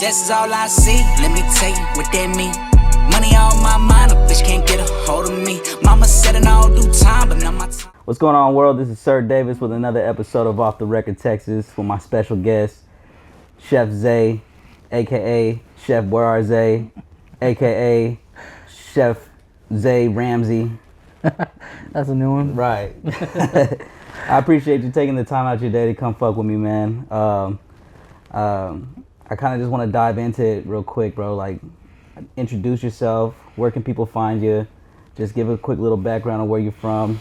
Success is all I see. Let me tell you what that mean. Money on my mind, a bitch can't get a hold of me. Mama said in all due time, but not my time. What's going on, world? This is Sir Davis with another episode of Off the Record Texas with my special guest, Chef Zay, aka Chef Where Zay, aka Chef Zay Ramsey. That's a new one. Right. I appreciate you taking the time out your day to come fuck with me, man. I kind of just want to dive into it real quick, bro. Like, introduce yourself. Where can people find you? Just give a quick little background on where you're from.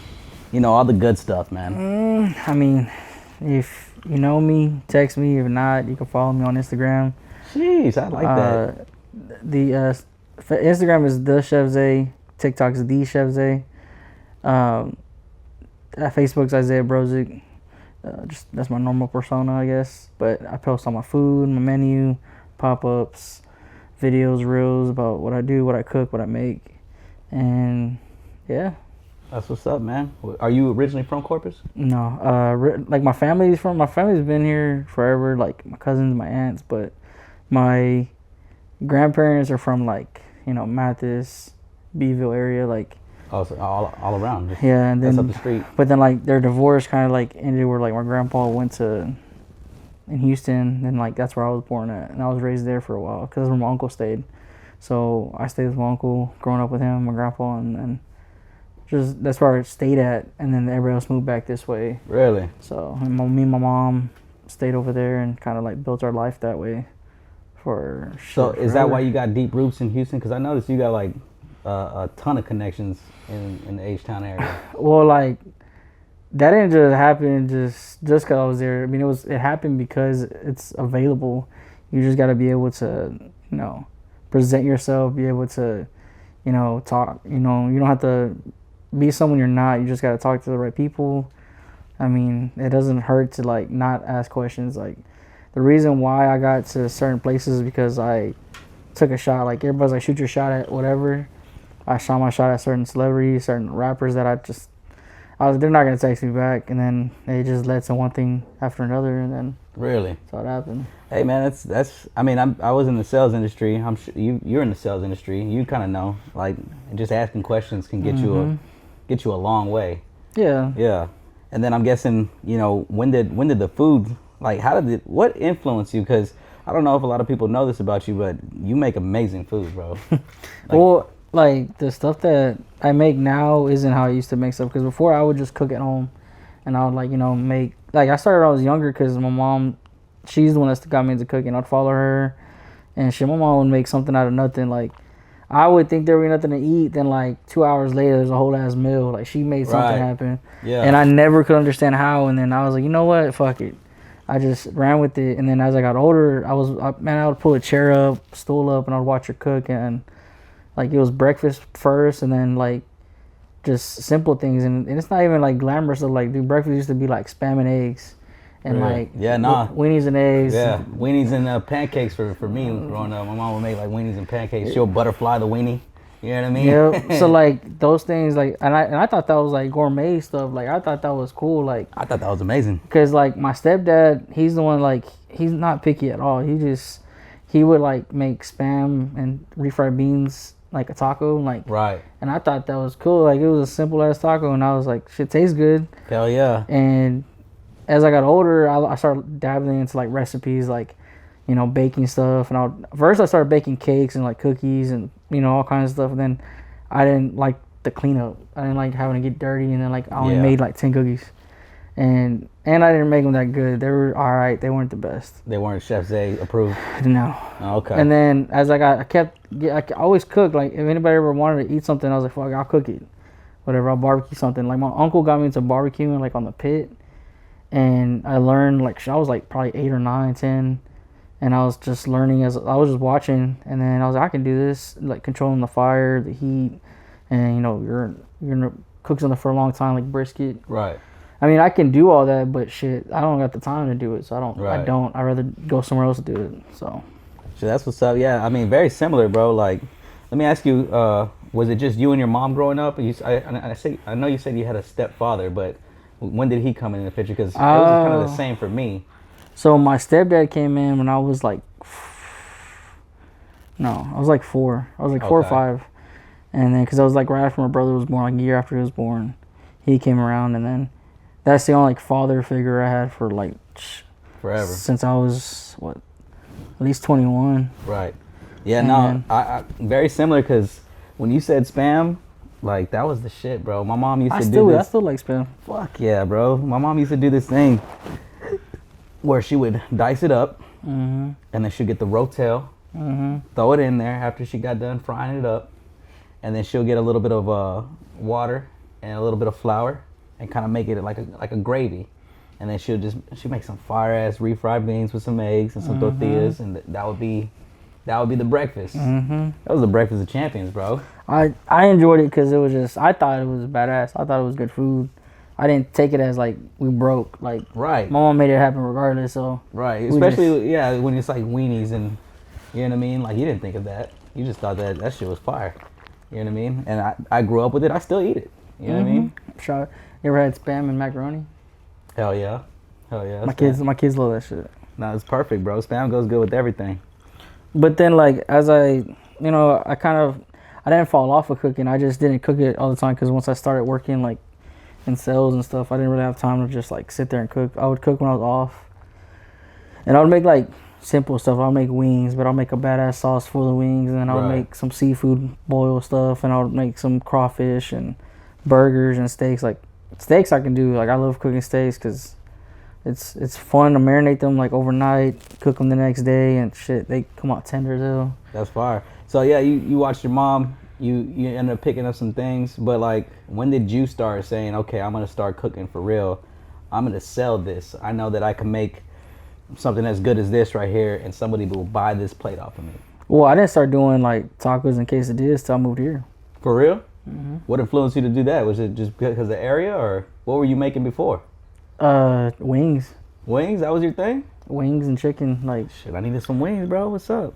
You know, all the good stuff, man. I mean, if you know me, text me. If not, you can follow me on Instagram. Jeez, I like that. The Instagram is the Chef Zay. TikTok is the Chef Zay. Facebook's Isaiah Brozick. Just that's my normal persona, I guess. But I post all my food, my menu, pop-ups, videos, reels about what I do, what I cook, what I make, and yeah. That's what's up, man. Are you originally from Corpus? No, like my family's been here forever, like my cousins, my aunts, but my grandparents are from like, you know, Mathis, Beeville area, like. Oh, so all around. Just, yeah, and then that's up the street. But then like their divorce kind of like ended where like my grandpa went to in Houston, and like that's where I was born at, and I was raised there for a while because where my uncle stayed. So I stayed with my uncle, growing up with him, my grandpa, and just that's where I stayed at, and then everybody else moved back this way. Really? So me and my mom stayed over there and kind of like built our life that way. So is that why you got deep roots in Houston? Because I noticed you got like a ton of connections in the H-Town area. Well, like that didn't just happen just because I was there. I mean, it happened because it's available. You just got to be able to, you know, present yourself, be able to, you know, talk. You know, you don't have to be someone you're not. You just got to talk to the right people. I mean, it doesn't hurt to like not ask questions. Like the reason why I got to certain places is because I took a shot. Like everybody's like, shoot your shot at whatever. I shot my shot at certain celebrities, certain rappers that they're not gonna text me back, and then it just led to one thing after another, and then really, that's how it happened. Hey man, that's. I mean, I was in the sales industry. I'm sure you're in the sales industry. You kind of know, like, just asking questions can get you a long way. Yeah. Yeah, and then I'm guessing, you know, when did the food, like, what influenced you? Because I don't know if a lot of people know this about you, but you make amazing food, bro. Well, like the stuff that I make now isn't how I used to make stuff, because before I would just cook at home, and I would like, you know, make, like I started when I was younger because my mom, she's the one that got me into cooking. I'd follow her, and my mom would make something out of nothing. Like I would think there would be nothing to eat, then like 2 hours later there's a whole ass meal. Like she made something happen. Yeah. And I never could understand how, and then I was like, you know what, fuck it. I just ran with it, and then as I got older, I would pull a chair up, stool up, and I'd watch her cook, and like it was breakfast first, and then like just simple things, and it's not even like glamorous stuff. Like, dude, breakfast used to be like spam and eggs, and like weenies and eggs. Yeah, weenies and pancakes for me growing up. My mom would make like weenies and pancakes. She'll butterfly the weenie. You know what I mean? Yeah. So like those things, like, and I thought that was like gourmet stuff. Like I thought that was cool. Like I thought that was amazing. Cause like my stepdad, he's the one, like he's not picky at all. He would like make spam and refried beans like a taco, like right. And I thought that was cool. Like it was a simple ass taco, and I was like, shit tastes good. Hell yeah. And as I got older, I started dabbling into like recipes, like, you know, baking stuff. And first I started baking cakes and like cookies and, you know, all kinds of stuff. And then I didn't like the cleanup. I didn't like having to get dirty. And then like I only made like 10 cookies. And I didn't make them that good. They were all right. They weren't the best. They weren't Chef Zay approved? No. Oh, okay. And then as I always cook. Like if anybody ever wanted to eat something, I was like, fuck, I'll cook it. Whatever, I'll barbecue something. Like my uncle got me into barbecuing like on the pit. And I learned, like I was like probably 8 or 9, 10. And I was just learning as I was just watching. And then I was like, I can do this. Like controlling the fire, the heat. And you know, you're going to cook something for a long time, like brisket. Right. I mean, I can do all that, but shit, I don't got the time to do it, so I don't. Right. I'd rather go somewhere else to do it. So that's what's up. Yeah, I mean, very similar, bro. Like, let me ask you, was it just you and your mom growing up? I know you said you had a stepfather, but when did he come in the picture? Because it was kind of the same for me. So my stepdad came in when I was like No, I was like 4. I was like 4 or Okay. 5. And then, because I was like right after my brother was born, like a year after he was born, he came around. And then that's the only like father figure I had for like Forever. since I was, what, at least 21. Right. Yeah, And no, then- I very similar because when you said spam, like that was the shit, bro. My mom used I to still, do I this. still like spam. Fuck yeah, bro. My mom used to do this thing where she would dice it up and then she'd get the rotel, throw it in there after she got done frying it up, and then she'll get a little bit of water and a little bit of flour and kind of make it like a gravy. And then she'll make some fire ass refried beans with some eggs and some tortillas, and that would be the breakfast. That was the breakfast of champions, bro. I enjoyed it because it was just, I thought it was badass. I thought it was good food. I didn't take it as like we broke. Like, Right. my mom made it happen regardless. So Right, we especially yeah, when it's like weenies and you know what I mean. Like you didn't think of that. You just thought that shit was fire. You know what I mean? And I grew up with it. I still eat it. You know what I mean? Sure. You ever had spam and macaroni? Hell yeah, hell yeah. My kids love that shit. No, it's perfect, bro. Spam goes good with everything. But then, like, as I didn't fall off of cooking. I just didn't cook it all the time because once I started working, like, in sales and stuff, I didn't really have time to just, like, sit there and cook. I would cook when I was off. And I would make, like, simple stuff. I'll make wings, but I'll make a badass sauce for the wings. And then I would Right. make some seafood boil stuff. And I would make some crawfish and burgers and steaks. Like, steaks I can do. Like, I love cooking steaks because it's fun to marinate them, like, overnight, cook them the next day, and shit, they come out tender as hell. That's fire. So yeah, you watched your mom. You ended up picking up some things, but like, when did you start saying, okay, I'm gonna start cooking for real? I'm gonna sell this. I know that I can make something as good as this right here, and somebody will buy this plate off of me. Well, I didn't start doing, like, tacos and quesadillas till I moved here. For real? What influenced you to do that? Was it just because of the area, or what were you making before? Wings. Wings? That was your thing? Wings and chicken, like. Shit, I needed some wings, bro. What's up?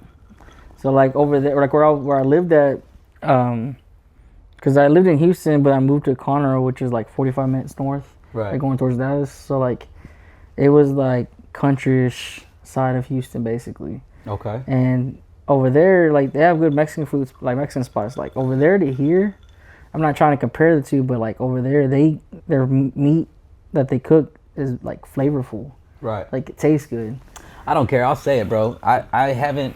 So, like, over there, like, where I lived at, because I lived in Houston, but I moved to Conroe, which is, like, 45 minutes north. Right. Like, going towards Dallas. So, like, it was, like, countryish side of Houston, basically. Okay. And over there, like, they have good Mexican foods, like, Mexican spots. Like, over there to here, I'm not trying to compare the two, but, like, over there, their meat that they cook is, like, flavorful. Right. Like, it tastes good. I don't care. I'll say it, bro. I haven't.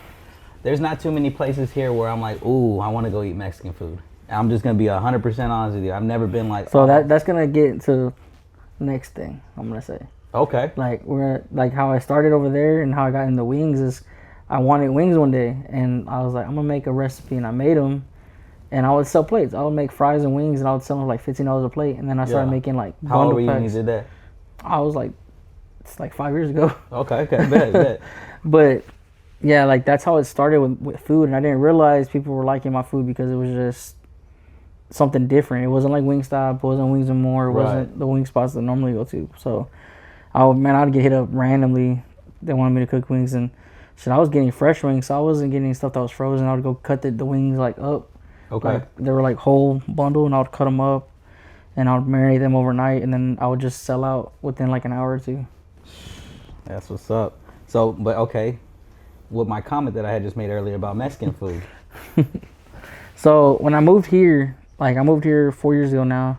There's not too many places here where I'm like, ooh, I want to go eat Mexican food. I'm just gonna be 100% honest with you. I've never been like. So oh. that's gonna get to the next thing I'm gonna say. Okay. Like, how I started over there and how I got into wings is I wanted wings one day, and I was like, I'm gonna make a recipe, and I made them, and I would sell plates. I would make fries and wings, and I would sell them like $15 a plate, and then I started Yeah. making like How old bundle were you when you packs. did that? I was like, it's like 5 years ago. Okay. Bet. But yeah, like, that's how it started with food, and I didn't realize people were liking my food because it was just something different. It wasn't like Wingstop, it wasn't Wings and More, it wasn't the wing spots that I normally go to. So, I'd get hit up randomly. They wanted me to cook wings, and shit, I was getting fresh wings, so I wasn't getting stuff that was frozen. I would go cut the wings like up. Okay. Like, they were like whole bundle, and I would cut them up, and I would marinate them overnight, and then I would just sell out within like an hour or two. That's what's up. So, but okay, with my comment that I had just made earlier about Mexican food. So when I moved here, like, I moved here 4 years ago now.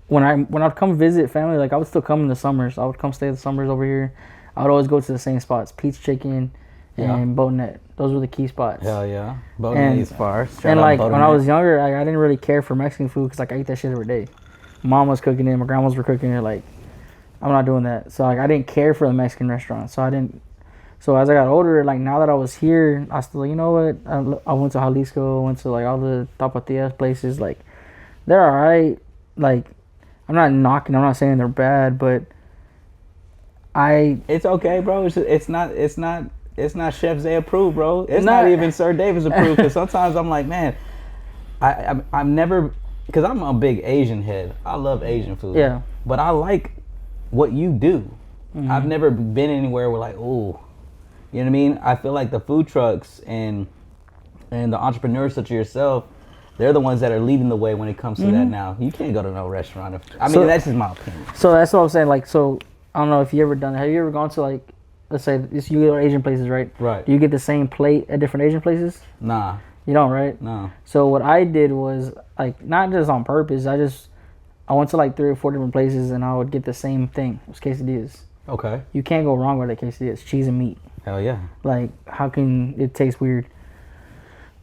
When I'd come visit family, like, I would still come in the summers. I would come stay the summers over here. I would always go to the same spots: Pete's Chicken and Boatnet. Those were the key spots. Hell yeah, Boatnet is far. And like, when I was younger, I didn't really care for Mexican food because, like, I ate that shit every day. Mom was cooking it, my grandmas were cooking it. Like, I'm not doing that. So, like, I didn't care for the Mexican restaurants. So as I got older, like, now that I was here, I still, you know what? I went to Jalisco, went to, like, all the tapatías places. Like, they're all right. Like, I'm not knocking. I'm not saying they're bad, but It's okay, bro. It's not Chef Zay approved, bro. It's not even Sir Davis approved. Because sometimes I'm like, man, I'm never, because I'm a big Asian head. I love Asian food. Yeah. But I like what you do. I've never been anywhere where, like, ooh, you know what I mean? I feel like the food trucks and the entrepreneurs such as yourself, they're the ones that are leading the way when it comes to that now. You can't go to no restaurant. I mean, that's just my opinion. So that's what I'm saying. Like, so I don't know if you ever done it. Have you ever gone to, like, let's say you go to Asian places, right? Right. Do you get the same plate at different Asian places? Nah. You don't, right? No. So what I did was like not just on purpose. I went to like 3 or 4 different places and I would get the same thing. It was quesadillas. Okay. You can't go wrong with a quesadilla. It's cheese and meat. Hell yeah. Like how can it taste weird?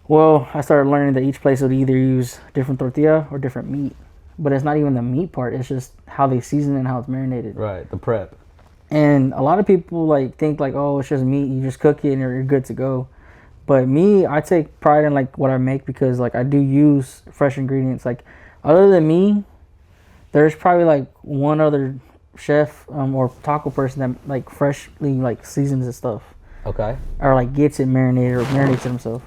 Well, I started learning that each place would either use different tortilla or different meat. But it's not even the meat part. It's just how they season it and how it's marinated. Right. The prep. And a lot of people like think like, oh, it's just meat. You just cook it and you're good to go. But me, I take pride in like what I make because like I do use fresh ingredients. Like other than me, there's probably like one other chef or taco person that like freshly like seasons and stuff. Okay. Or like gets it marinated or marinates it himself.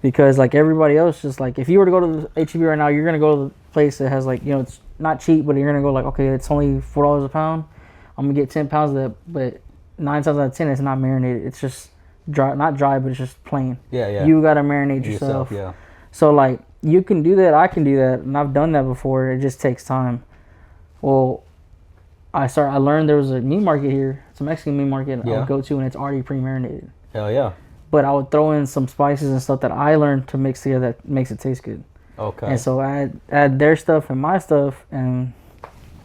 Because like everybody else, just like if you were to go to the HEB right now, you're gonna go to the place that has like, you know, it's not cheap, but you're gonna go like, okay, it's only $4 a pound. I'm gonna get 10 pounds of that, but 9 times out of 10, it's not marinated. It's just dry, not dry, but it's just plain. Yeah, yeah. You gotta marinate yourself. Yeah. So like you can do that, I can do that, and I've done that before. It just takes time. Well, I learned there was a meat market here. It's a Mexican meat market I would go to, and it's already pre-marinated. Hell yeah. But I would throw in some spices and stuff that I learned to mix together that makes it taste good. Okay. And so I add their stuff and my stuff, and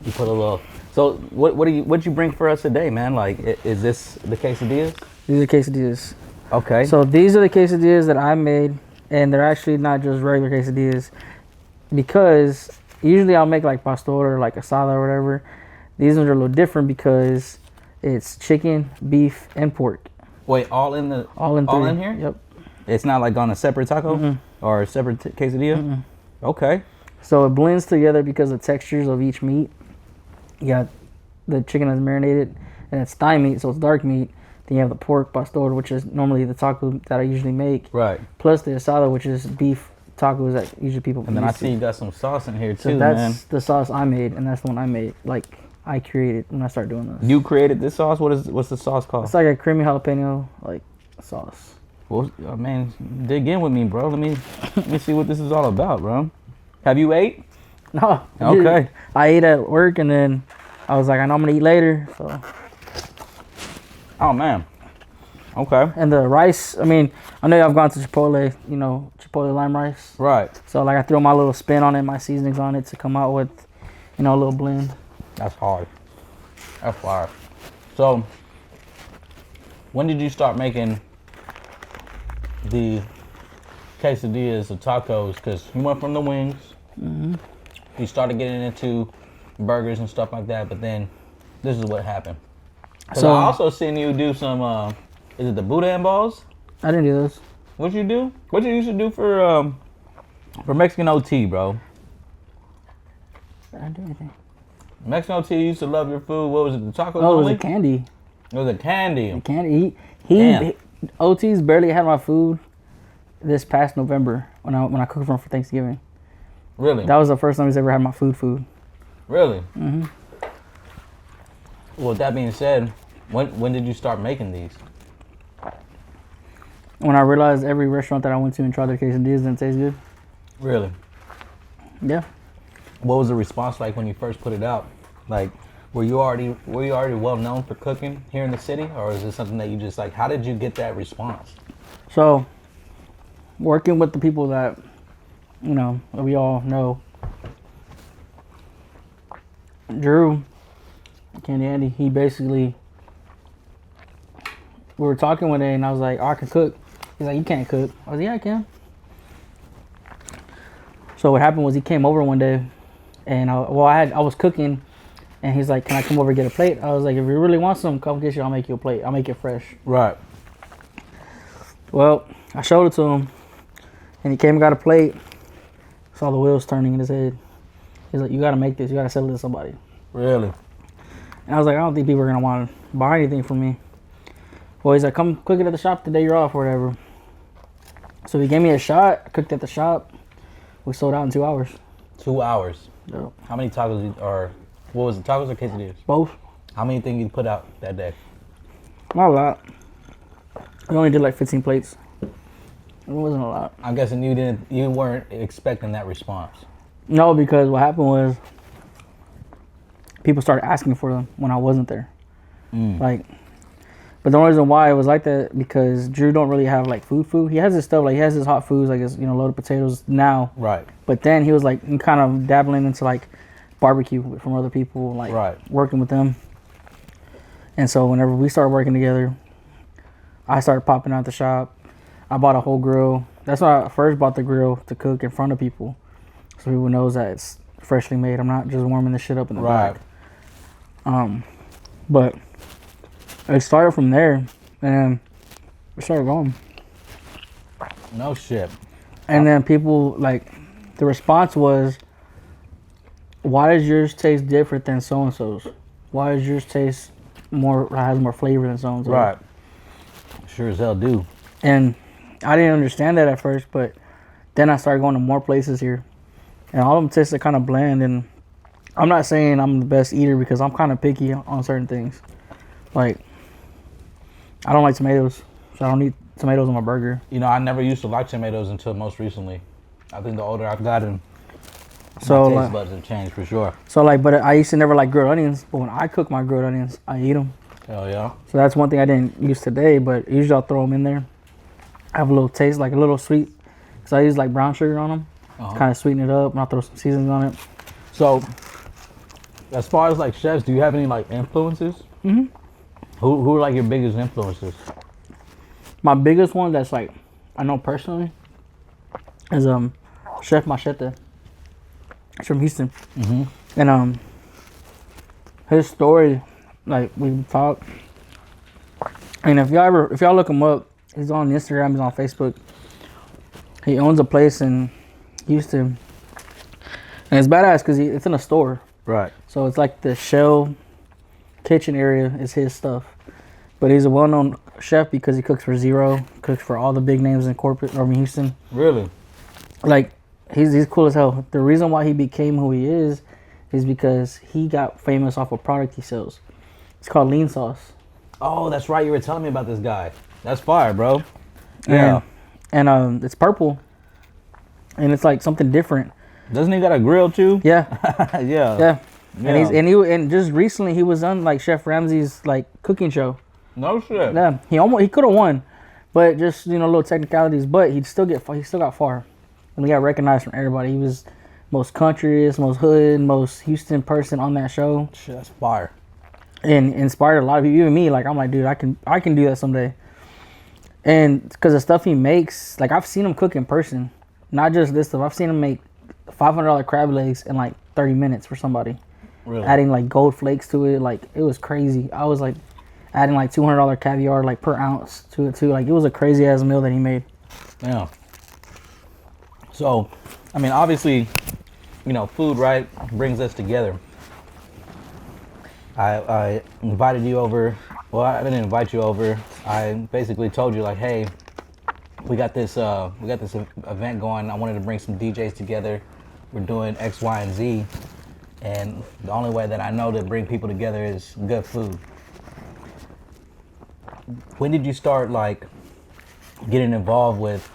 you put a little. So what you bring for us today, man? Like, is this the quesadillas? These are quesadillas. Okay. So these are the quesadillas that I made, and they're actually not just regular quesadillas, because usually I'll make like pastor or like asada or whatever. These ones are a little different because it's chicken, beef, and pork. Wait, all in three? All in here? Yep. It's not like on a separate taco or a separate quesadilla? Okay. So it blends together because of the textures of each meat. You got the chicken that's marinated, and it's thigh meat, so it's dark meat. Then you have the pork pastor, which is normally the taco that I usually make. Right. Plus the asada, which is beef tacos that usually people And then I see you got some sauce in here too, so that's man. the sauce I made, and that's the one I made. Like I created when I started doing this. You created this sauce? What's the sauce called? It's like a creamy jalapeno like sauce. Well, man, dig in with me, bro. Let me see what this is all about, bro. Have you ate? No. Okay. I ate at work, and then I was like, I know I'm gonna eat later. So. Oh man. Okay. And the rice, I mean, I know I've gone to Chipotle, you know, Chipotle lime rice. Right. So like I threw my little spin on it, my seasonings on it to come out with, you know, a little blend. That's hard. That's fire. So, when did you start making the quesadillas, the tacos? Because you went from the wings, you started getting into burgers and stuff like that, but then this is what happened. So I also seen you do some, is it the boudin balls? I didn't do those. What'd you do? What you used to do for Mexican OT, bro? I didn't do anything. Mexican OT used to love your food. What was it, the tacos? Oh, it was only? a candy. It was a candy. The candy. Damn. He OT's barely had my food this past November when I cooked for him for Thanksgiving. Really? That was the first time he's ever had my food. Really? Mm-hmm. Well, with that being said, when did you start making these? When I realized every restaurant that I went to and tried their quesadillas didn't taste good. Really? Yeah. What was the response like when you first put it out? Like, were you already well known for cooking here in the city, or is it something that you just like? How did you get that response? So, working with the people that, you know, that we all know, Drew, Candy Andy, he basically, we were talking one day and I was like, oh, I can cook. He's like, you can't cook. I was like, yeah, I can. So what happened was he came over one day and I was cooking and he's like, can I come over and get a plate? I was like, if you really want some, come get you, I'll make you a plate. I'll make it fresh. Right. Well, I showed it to him and he came and got a plate. Saw the wheels turning in his head. He's like, you gotta make this, you gotta sell it to somebody. Really? And I was like, I don't think people are gonna want to buy anything from me. Well, he's like, come cook it at the shop the day you're off or whatever. So he gave me a shot, I cooked at the shop. We sold out in 2 hours. 2 hours. Yep. How many tacos what was it, tacos or quesadillas? Both. How many things you put out that day? Not a lot. We only did like 15 plates. It wasn't a lot. I'm guessing you weren't expecting that response. No, because what happened was people started asking for them when I wasn't there. Like But the only reason why it was like that because Drew don't really have like food. He has his stuff like he has his hot foods like his loaded potatoes now. Right. But then he was like kind of dabbling into like barbecue from other people, like working with them. And so whenever we started working together, I started popping out the shop. I bought a whole grill. That's when I first bought the grill to cook in front of people, so people knows that it's freshly made. I'm not just warming the shit up in the back. But it started from there, and then we started going. No shit. And then people like, the response was, "Why does yours taste different than so and so's? Why does yours taste has more flavor than so and so?" Right. Sure as hell do. And I didn't understand that at first, but then I started going to more places here, and all of them tasted kind of bland. And I'm not saying I'm the best eater because I'm kind of picky on certain things. Like, I don't like tomatoes, so I don't eat tomatoes on my burger. You know, I never used to like tomatoes until most recently. I think the older I've gotten, So my like, taste buds have changed for sure. so like, but I used to never like grilled onions. But when I cook my grilled onions, I eat them. Hell yeah. So that's one thing I didn't use today, but usually I'll throw them in there. I have a little taste, like a little sweet, because I use like brown sugar on them. Kind of sweeten it up, and I'll throw some seasonings on it. So, as far as like chefs, do you have any like influences? Mm-hmm. Who are like your biggest influences? My biggest one that's like, I know personally, is Chef Machete. He's from Houston. Mm-hmm. And his story, like we talked, and if y'all look him up, he's on Instagram, he's on Facebook. He owns a place in Houston, and it's badass because it's in a store. Right. So it's like the shell kitchen area is his stuff, but he's a well-known chef because he cooks for Zero, cooks for all the big names in Houston. Really? Like, he's cool as hell. The reason why he became who he is because he got famous off a product he sells. It's called lean sauce. Oh, that's right. You were telling me about this guy. That's fire, bro. Yeah. And it's purple, and it's like something different. Doesn't he got a grill too? Yeah. Yeah. And just recently he was on like Chef Ramsay's like cooking show. No shit. Yeah. He could have won, but just little technicalities. But he still got far, and he got recognized from everybody. He was most countryest, most hood, most Houston person on that show. Shit, that's fire. And inspired a lot of people, even me. Like, I'm like, dude, I can do that someday. And because the stuff he makes, like, I've seen him cook in person, not just this stuff. I've seen him make $500 crab legs in like 30 minutes for somebody. Really? Adding like gold flakes to it, like it was crazy. I was like adding like $200 caviar like per ounce to it too. Like, it was a crazy ass meal that he made. Yeah. So, I mean, obviously, food, right, brings us together. I invited you over. Well, I didn't invite you over. I basically told you like, hey, we got this event going. I wanted to bring some DJs together. We're doing X, Y, and Z, and the only way that I know to bring people together is good food. When did you start like getting involved with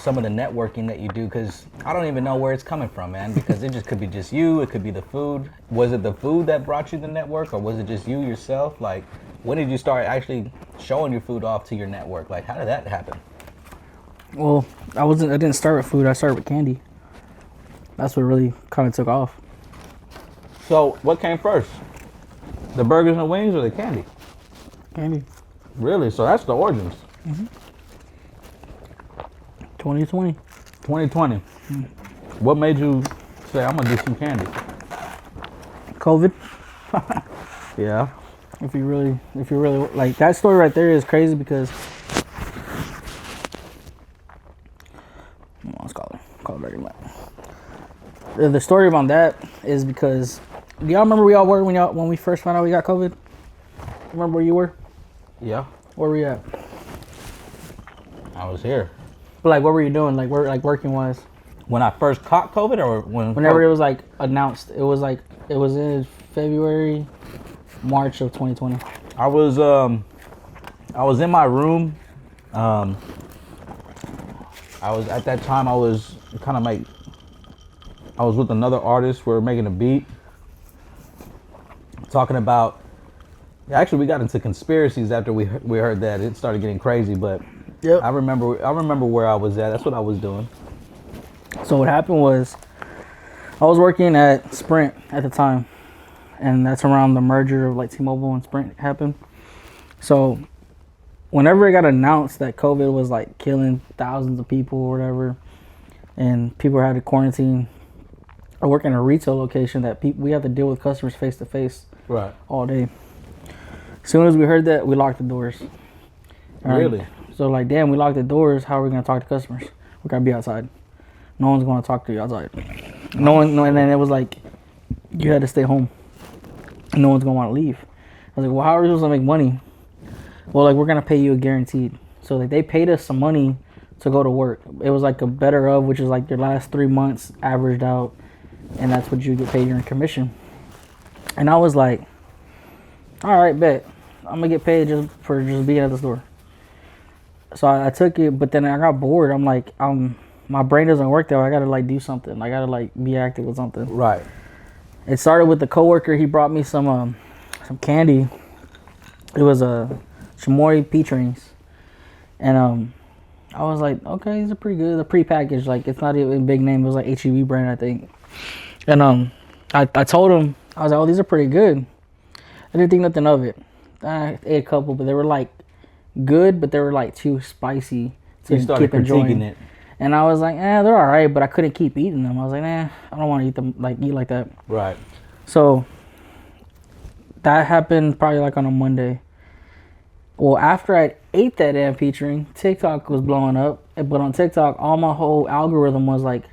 some of the networking that you do? Because I don't even know where it's coming from, man, because it just could be just you, it could be the food. Was it the food that brought you the network, or was it just you yourself? Like, when did you start actually showing your food off to your network? Like, how did that happen? Well, I didn't start with food, I started with candy. That's what really kind of took off. So what came first, the burgers and wings or the candy? Candy. Really? So that's the origins. 2020. 2020. What made you say, I'm gonna do some candy? COVID. Yeah. If you really like, that story right there is crazy because let's call it very much. The story about that is because, do y'all remember where y'all were when we first found out we got COVID? Remember where you were? Yeah. Where were you at? I was here. But like, what were you doing? Like, working wise? When I first caught COVID, or whenever it was like announced, it was in February, March of 2020. I was in my room. I was at that time. I was with another artist. We were making a beat, talking about Actually, we got into conspiracies after we heard that. It started getting crazy, but Yep. I remember where I was at. That's what I was doing. So what happened was, I was working at Sprint at the time, and that's around the merger of like T-Mobile and Sprint happened. So whenever it got announced that COVID was like killing thousands of people or whatever, and people had to quarantine, I work in a retail location that we have to deal with customers face to face Right. all day. As soon as we heard that, we locked the doors. All right? Really? So like, damn, we locked the doors. How are we gonna talk to customers? We gotta be outside. No one's gonna talk to you outside. No one. And then it was like, you had to stay home. No one's gonna want to leave. I was like, well, how are we supposed to make money? Well, like, we're gonna pay you a guaranteed. So like, they paid us some money to go to work. It was like a better of, which is like your last 3 months averaged out, and that's what you get paid your commission. And I was like, all right, bet. I'm gonna get paid just for being at the store. So I took it, but then I got bored. I'm like, my brain doesn't work that way. I gotta like do something. I gotta like be active with something. Right. It started with the coworker. He brought me some candy. It was a chamoy peach rings, and I was like, okay, these are pretty good. They're pre-packaged. Like, it's not even a big name. It was like HEB brand, I think. And I told him, I was like, oh, these are pretty good. I didn't think nothing of it. I ate a couple, but they were like good, but they were like too spicy to You started keep enjoying it. And I was like, they're all right, but I couldn't keep eating them. I was like, I don't want to eat them like that. Right. So that happened probably like on a Monday. Well, after I ate that damn peach ring, TikTok was blowing up. But on TikTok, all my whole algorithm was like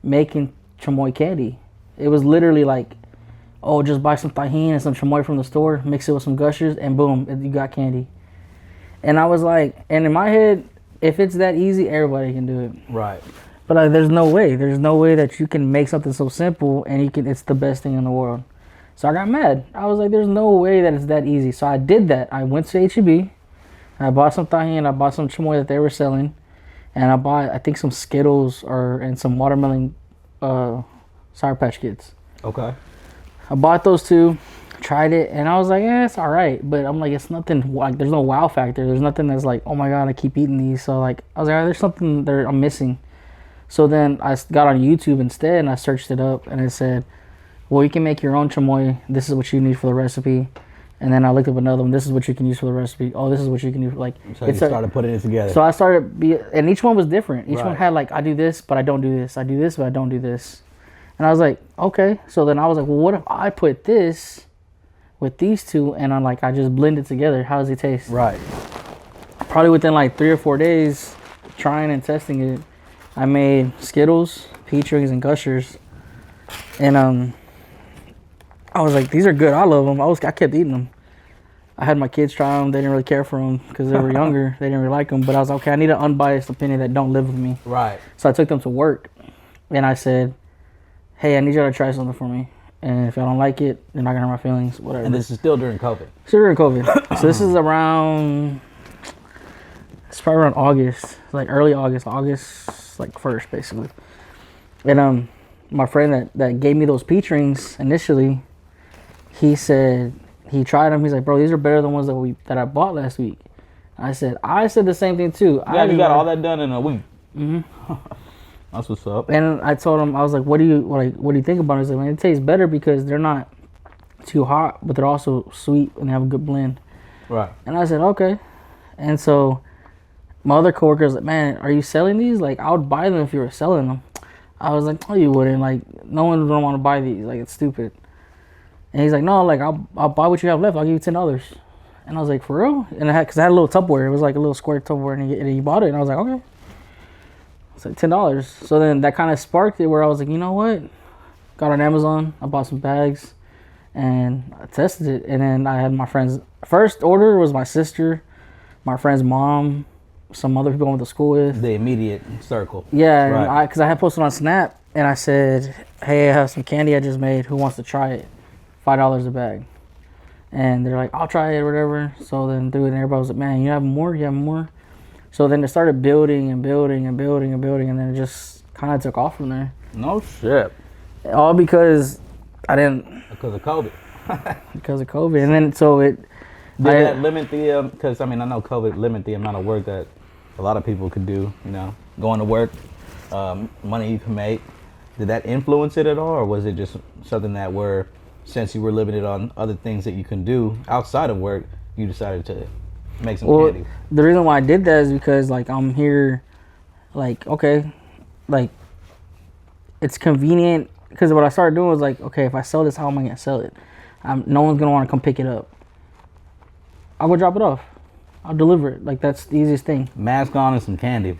making chamoy candy. It was literally like, oh, just buy some tahini and some chamoy from the store, mix it with some gushers, and boom, you got candy. And I was like, and in my head, if it's that easy, everybody can do it. Right. But like, there's no way. There's no way that you can make something so simple and it's the best thing in the world. So I got mad. I was like, there's no way that it's that easy. So I did that. I went to HEB. I bought some tahini. I bought some chamoy that they were selling. And I bought, I think, some Skittles and some watermelon Sour Patch Kids. Okay. I bought those two, tried it, and I was like, it's all right. But I'm like, it's nothing, like, there's no wow factor. There's nothing that's like, oh my God, I keep eating these. So like, I was like, there's something there I'm missing. So then I got on YouTube instead, and I searched it up, and it said, well, you can make your own chamoy. This is what you need for the recipe. And then I looked up another one. This is what you can use for the recipe. Oh, this is what you can use. Like, So you started putting it together. So I started, and each one was different. Each one Right. had like, I do this, but I don't do this. I do this, but I don't do this. And I was like, okay. So then I was like, well, what if I put this with these two, and I'm like, I just blend it together? How does it taste? Right. Probably within like 3 or 4 days, trying and testing it, I made Skittles, peach rings, and gushers. And I was like, these are good. I love them. I kept eating them. I had my kids try them. They didn't really care for them because they were younger. They didn't really like them. But I was like, okay, I need an unbiased opinion that don't live with me. Right. So I took them to work, and I said, hey, I need y'all to try something for me. And if y'all don't like it, you're not going to hurt my feelings, whatever. And this is still during COVID. Still during COVID. So this is around, it's probably around August, like early August like 1st, basically. And my friend that gave me those peach rings initially, he said, he tried them. He's like, bro, these are better than the ones that I bought last week. I said the same thing too. Yeah, you got all that done in a week. Mm-hmm. That's what's up. And I told him, I was like, what do you think about it? He's like, man, it tastes better because they're not too hot, but they're also sweet and they have a good blend. Right. And I said, okay. And so my other coworker was like, man, are you selling these? Like, I would buy them if you were selling them. I was like, no, you wouldn't. Like, no one would want to buy these. Like, it's stupid. And he's like, no, like, I'll buy what you have left. I'll give you $10. And I was like, for real? And because I had a little Tupperware. It was like a little square Tupperware, and he bought it. And I was like, okay. It's like $10. So then that kind of sparked it where I was like, you know what? Got on Amazon. I bought some bags, and I tested it. And then I had my friends. First order was my sister, my friend's mom, some other people I went to school with. The immediate circle. Yeah, Right. because I had posted on Snap, and I said, hey, I have some candy I just made. Who wants to try it? $5 a bag. And they're like, I'll try it or whatever. So then through it, and everybody was like, man, you have more? You have more? So then it started building and building and building and building, and then it just kind of took off from there. No shit. All because I didn't, Because of COVID. because of COVID. And then so Did that limit the? Because I mean, I know COVID limited the amount of work that a lot of people could do. You know, going to work, money you can make. Did that influence it at all, or was it just something that since you were limited on other things that you can do outside of work, you decided to make some candy? The reason why I did that is because like I'm here, like okay, like it's convenient. Because what I started doing was like, okay, if I sell this, how am I gonna sell it? No one's gonna want to come pick it up. I'll go drop it off. I'll deliver it. Like that's the easiest thing. Mask on and some candy.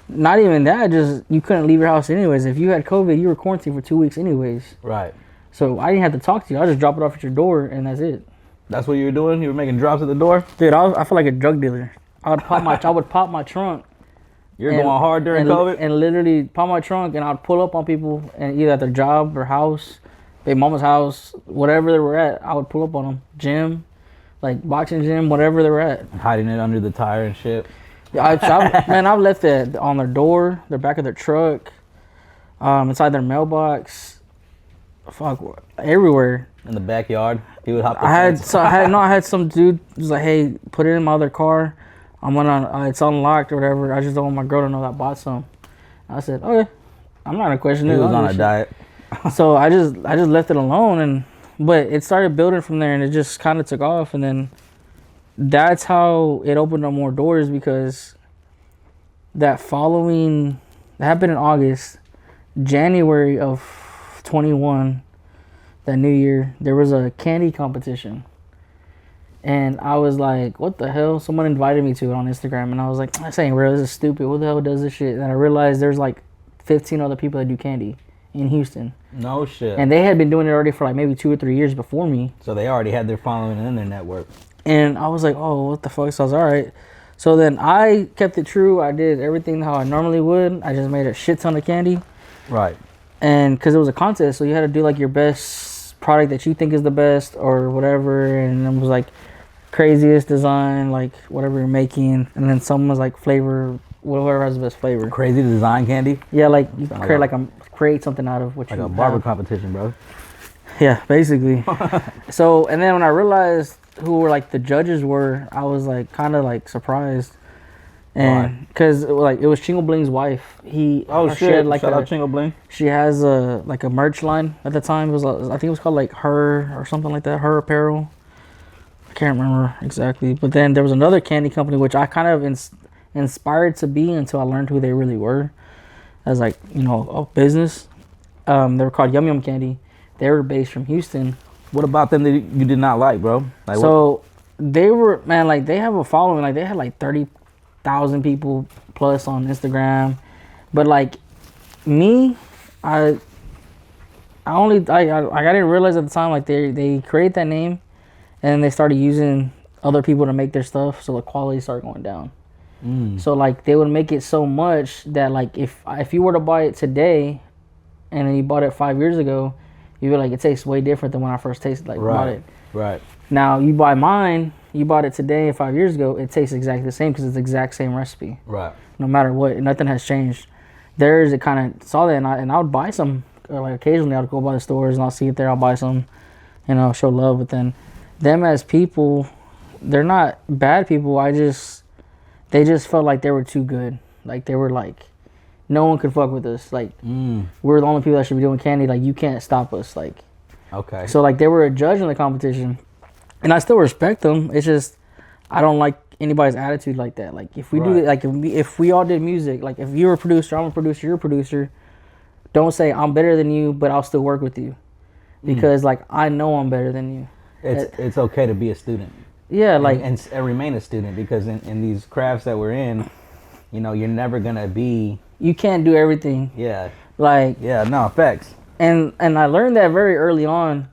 Not even that. Just you couldn't leave your house anyways. If you had COVID, you were quarantined for 2 weeks anyways. Right. So I didn't have to talk to you. I just drop it off at your door and that's it. That's what you were doing? You were making drops at the door? Dude, I feel like a drug dealer. I would pop my trunk. You're going hard during COVID? And literally pop my trunk and I'd pull up on people and either at their job or house, their mama's house, whatever they were at, I would pull up on them. Gym, like boxing gym, whatever they were at. Hiding it under the tire and shit. Yeah, man, I've left it on their door, the back of their truck, inside their mailbox, everywhere. In the backyard, he would hop the fence. I had some dude was like, hey, put it in my other car. It's unlocked or whatever. I just don't want my girl to know that I bought some. I said, okay, I'm not gonna question it. He was on a diet. So I just left it alone, but it started building from there, and it just kind of took off, and then that's how it opened up more doors because that happened in August, January of 21, that new year, there was a candy competition. And I was like, what the hell? Someone invited me to it on Instagram. And I was like, this ain't real. This is stupid. Who the hell does this shit? And I realized there's like 15 other people that do candy in Houston. No shit. And they had been doing it already for like maybe 2 or 3 years before me. So they already had their following in their network. And I was like, oh, what the fuck? So I was all right. So then I kept it true. I did everything how I normally would. I just made a shit ton of candy. Right. And because it was a contest, so you had to do like your best product that you think is the best or whatever. And it was like craziest design, like whatever you're making, and then some was like flavor, whoever has the best flavor. Crazy design candy? Yeah, like you create something out of what you like a barber competition, bro. Yeah, basically. So, and then when I realized who were like the judges were, I was like kind of like surprised, and because it was Chingo Bling's wife. Shit! Like shout out Chingo Bling. She has a merch line at the time. It was I think it was called like Her or something like that. Her Apparel. Can't remember exactly, but then there was another candy company which I kind of inspired to be until I learned who they really were as like a business. They were called Yum Yum Candy. They were based from Houston. What about them that you did not like, bro? Like, so they were, man, like they have a following. Like they had like 30,000 people plus on Instagram, but like me, I didn't realize at the time like they create that name. And they started using other people to make their stuff, so the quality started going down. So like they would make it so much that like if you were to buy it today, and then you bought it 5 years ago, you'd be like, it tastes way different than when I first bought it. Right. Now you buy mine, you bought it today and 5 years ago, it tastes exactly the same because it's the exact same recipe. Right. No matter what, nothing has changed. Theirs, it kind of saw that, and I would buy some. Like occasionally, I would go by the stores and I'll see it there. I'll buy some, show love, but then. Them as people, they're not bad people. They just felt like they were too good. Like they were like, no one could fuck with us. Like we're the only people that should be doing candy. Like you can't stop us. Like okay. So like they were a judge in the competition, and I still respect them. It's just I don't like anybody's attitude like that. Like if we do it, like if we all did music, like if you're a producer, I'm a producer, you're a producer. Don't say I'm better than you, but I'll still work with you, because like I know I'm better than you. It's okay to be a student. Yeah, like and remain a student, because in these crafts that we're in, you're never gonna be. You can't do everything. Yeah. Like. Yeah. No facts. And I learned that very early on,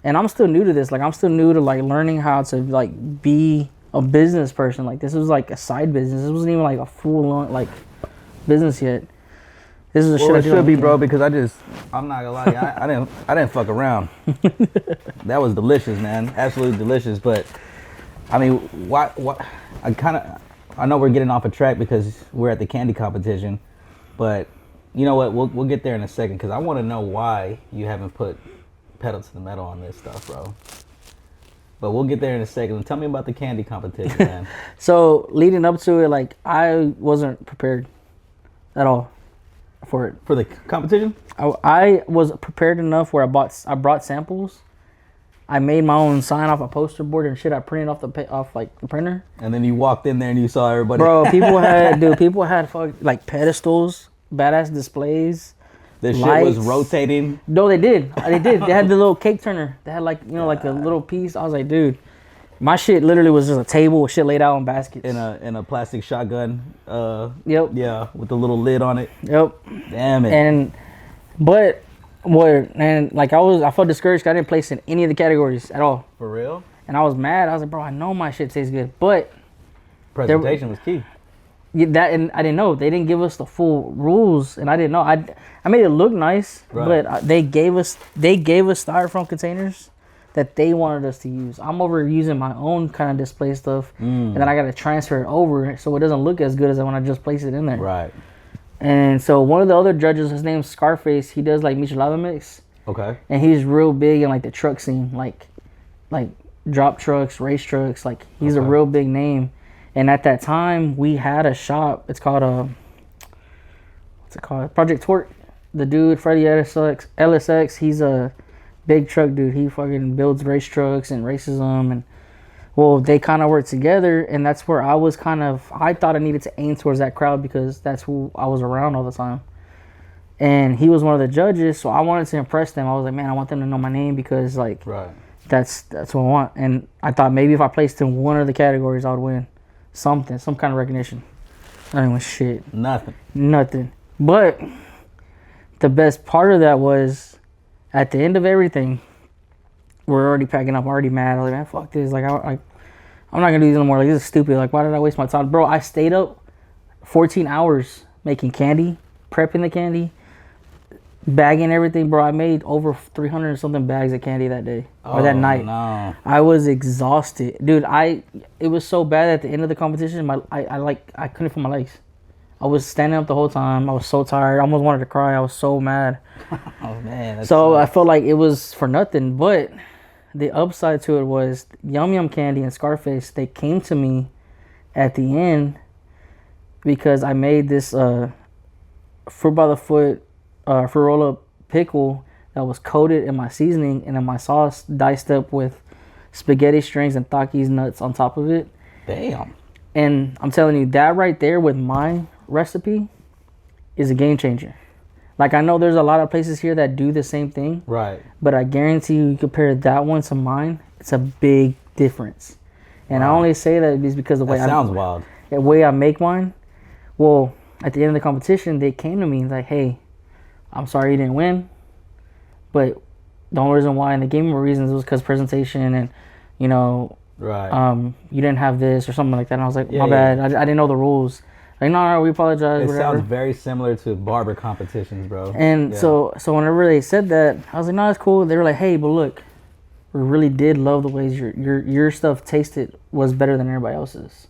and I'm still new to this. Like I'm still new to like learning how to like be a business person. Like this was like a side business. This wasn't even like a full on like business yet. This is a shit. It should be, bro, because I'm not gonna lie, I didn't fuck around. That was delicious, man, absolutely delicious. But I mean, what? I know we're getting off a track because we're at the candy competition, but you know what? We'll get there in a second, because I want to know why you haven't put pedal to the metal on this stuff, bro. But we'll get there in a second. Tell me about the candy competition, man. So leading up to it, like I wasn't prepared at all for it. For the competition? I was prepared enough where I brought samples. I made my own sign off a poster board and shit. I printed off like the printer. And then you walked in there and you saw everybody. Bro, people had like pedestals, badass displays. The shit lights. was rotating. No, they did. They did. They had the little cake turner. They had like like the little piece. I was like, dude, my shit literally was just a table with shit laid out in baskets. In a plastic shotgun. Yep. Yeah, with the little lid on it. Yep. Damn it. And I felt discouraged. I didn't place in any of the categories at all. For real? And I was mad. I was like, bro, I know my shit tastes good, but Presentation was key. and I didn't know. They didn't give us the full rules, and I didn't know. I made it look nice, Right. but they gave us styrofoam containers that they wanted us to use. I'm over using my own kind of display stuff, and then I got to transfer it over so it doesn't look as good as when I just place it in there. Right. And so one of the other judges, his name's Scarface. He does like Michelada mix, Okay. and he's real big in like the truck scene, like drop trucks, race trucks. Like he's a real big name. And at that time, we had a shop. It's called what's it called? Project Torque. The dude, Freddie LSX, he's a big truck dude. He fucking builds race trucks and races them. And well, they kind of work together. And that's where I was I thought I needed to aim towards that crowd because that's who I was around all the time. And he was one of the judges, so I wanted to impress them. I was like, man, I want them to know my name because like Right. that's what I want. And I thought maybe if I placed in one of the categories, I would win. Some kind of recognition. I didn't win shit. Nothing. But the best part of that was at the end of everything, we're already packing up, already mad. I was like, man, fuck this. Like, I'm not going to do this anymore. Like, this is stupid. Like, why did I waste my time? Bro, I stayed up 14 hours making candy, prepping the candy, bagging everything. Bro, I made over 300 and something bags of candy that day. Or that night. No. I was exhausted. Dude, it was so bad at the end of the competition, I couldn't feel my legs. I was standing up the whole time. I was so tired. I almost wanted to cry. I was so mad. Oh man. So I felt like it was for nothing. But the upside to it was Yum Yum Candy and Scarface, they came to me at the end because I made this fruit by the foot fruit roll up pickle that was coated in my seasoning and then my sauce diced up with spaghetti strings and Takis nuts on top of it. Damn. And I'm telling you, that right there with my recipe is a game changer. Like, I know there's a lot of places here that do the same thing. Right. But I guarantee you compare that one to mine, it's a big difference. And wow. I only say that is because the way sounds wild. The way I make mine. Well, at the end of the competition, they came to me and like, hey, I'm sorry you didn't win. But the only reason why, and they gave me more reasons, was because presentation and, you know, right. You didn't have this or something like that. And I was like, my bad. I didn't know the rules. Like, no, we apologize. It whatever. sounds very similar to barber competitions, bro. And so whenever they said that, I was like, no, it's cool. They were like, hey, but look, we really did love the ways your stuff tasted was better than everybody else's.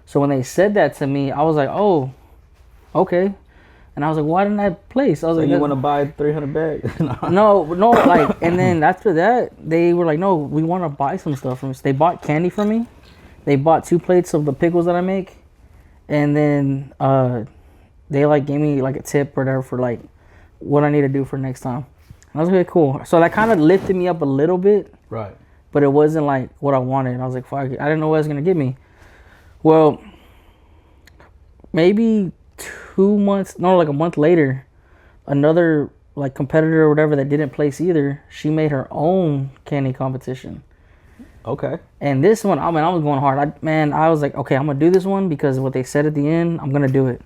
So when they said that to me, I was like, oh, okay. And I was like, why didn't I place? I was like, you want to buy 300 bags? no, like, and then after that, they were like, no, we want to buy some stuff from us. They bought candy from me. They bought 2 plates of the pickles that I make. And then they like gave me like a tip or whatever for like what I need to do for next time. And I was like, okay, cool. So that kind of lifted me up a little bit. Right. But it wasn't like what I wanted. I was like, fuck it. I didn't know what it was going to give me. Well, maybe like a month later, another like competitor or whatever that didn't place either, she made her own candy competition. Okay. And this one, I was going hard. I was like, okay, I'm gonna do this one because what they said at the end, I'm gonna do it.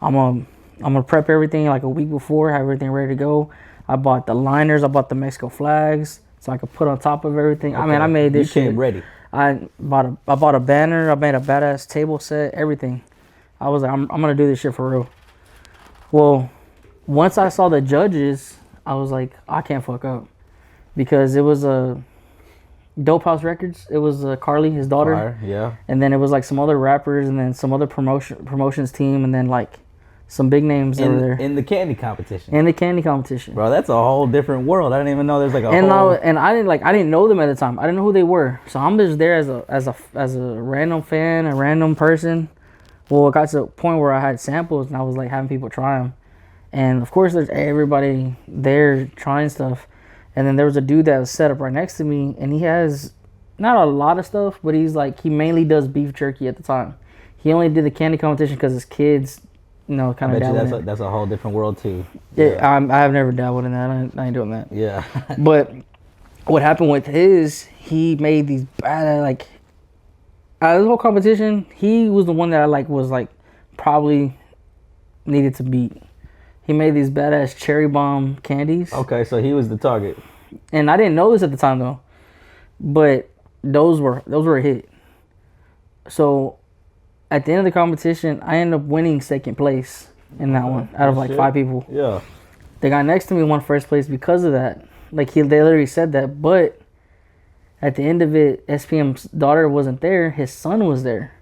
I'm gonna prep everything like a week before, have everything ready to go. I bought the liners, I bought the Mexico flags so I could put on top of everything. Okay. I made this. You came ready. I bought a banner. I made a badass table set, everything. I was like, I'm gonna do this shit for real. Well, once I saw the judges, I was like, I can't fuck up, because it was a Dope House Records. It was Carly, his daughter. Yeah. And then it was like some other rappers, and then some other promotions team, and then like some big names over there in the candy competition. in the candy competition. Bro, that's a whole different world. I didn't even know there's like a And whole. I didn't know them at the time. I didn't know who they were. So I'm just there as a random fan, a random person. Well, it got to a point where I had samples and I was like having people try them. And of course, there's everybody there trying stuff. And then there was a dude that was set up right next to me, and he has not a lot of stuff, but he mainly does beef jerky at the time. He only did the candy competition because his kids, kind of dabbled in it. That's a whole different world too. Yeah, I've never dabbled in that. I ain't doing that. Yeah. But what happened with he made these bad, like, out of the whole competition, he was the one that I was probably needed to beat. He made these badass cherry bomb candies. Okay, so he was the target. And I didn't know this at the time though. But those were a hit. So at the end of the competition, I ended up winning second place in that one out of 5 people. Yeah. The guy next to me won first place because of that. Like they literally said that, but at the end of it, SPM's daughter wasn't there, his son was there.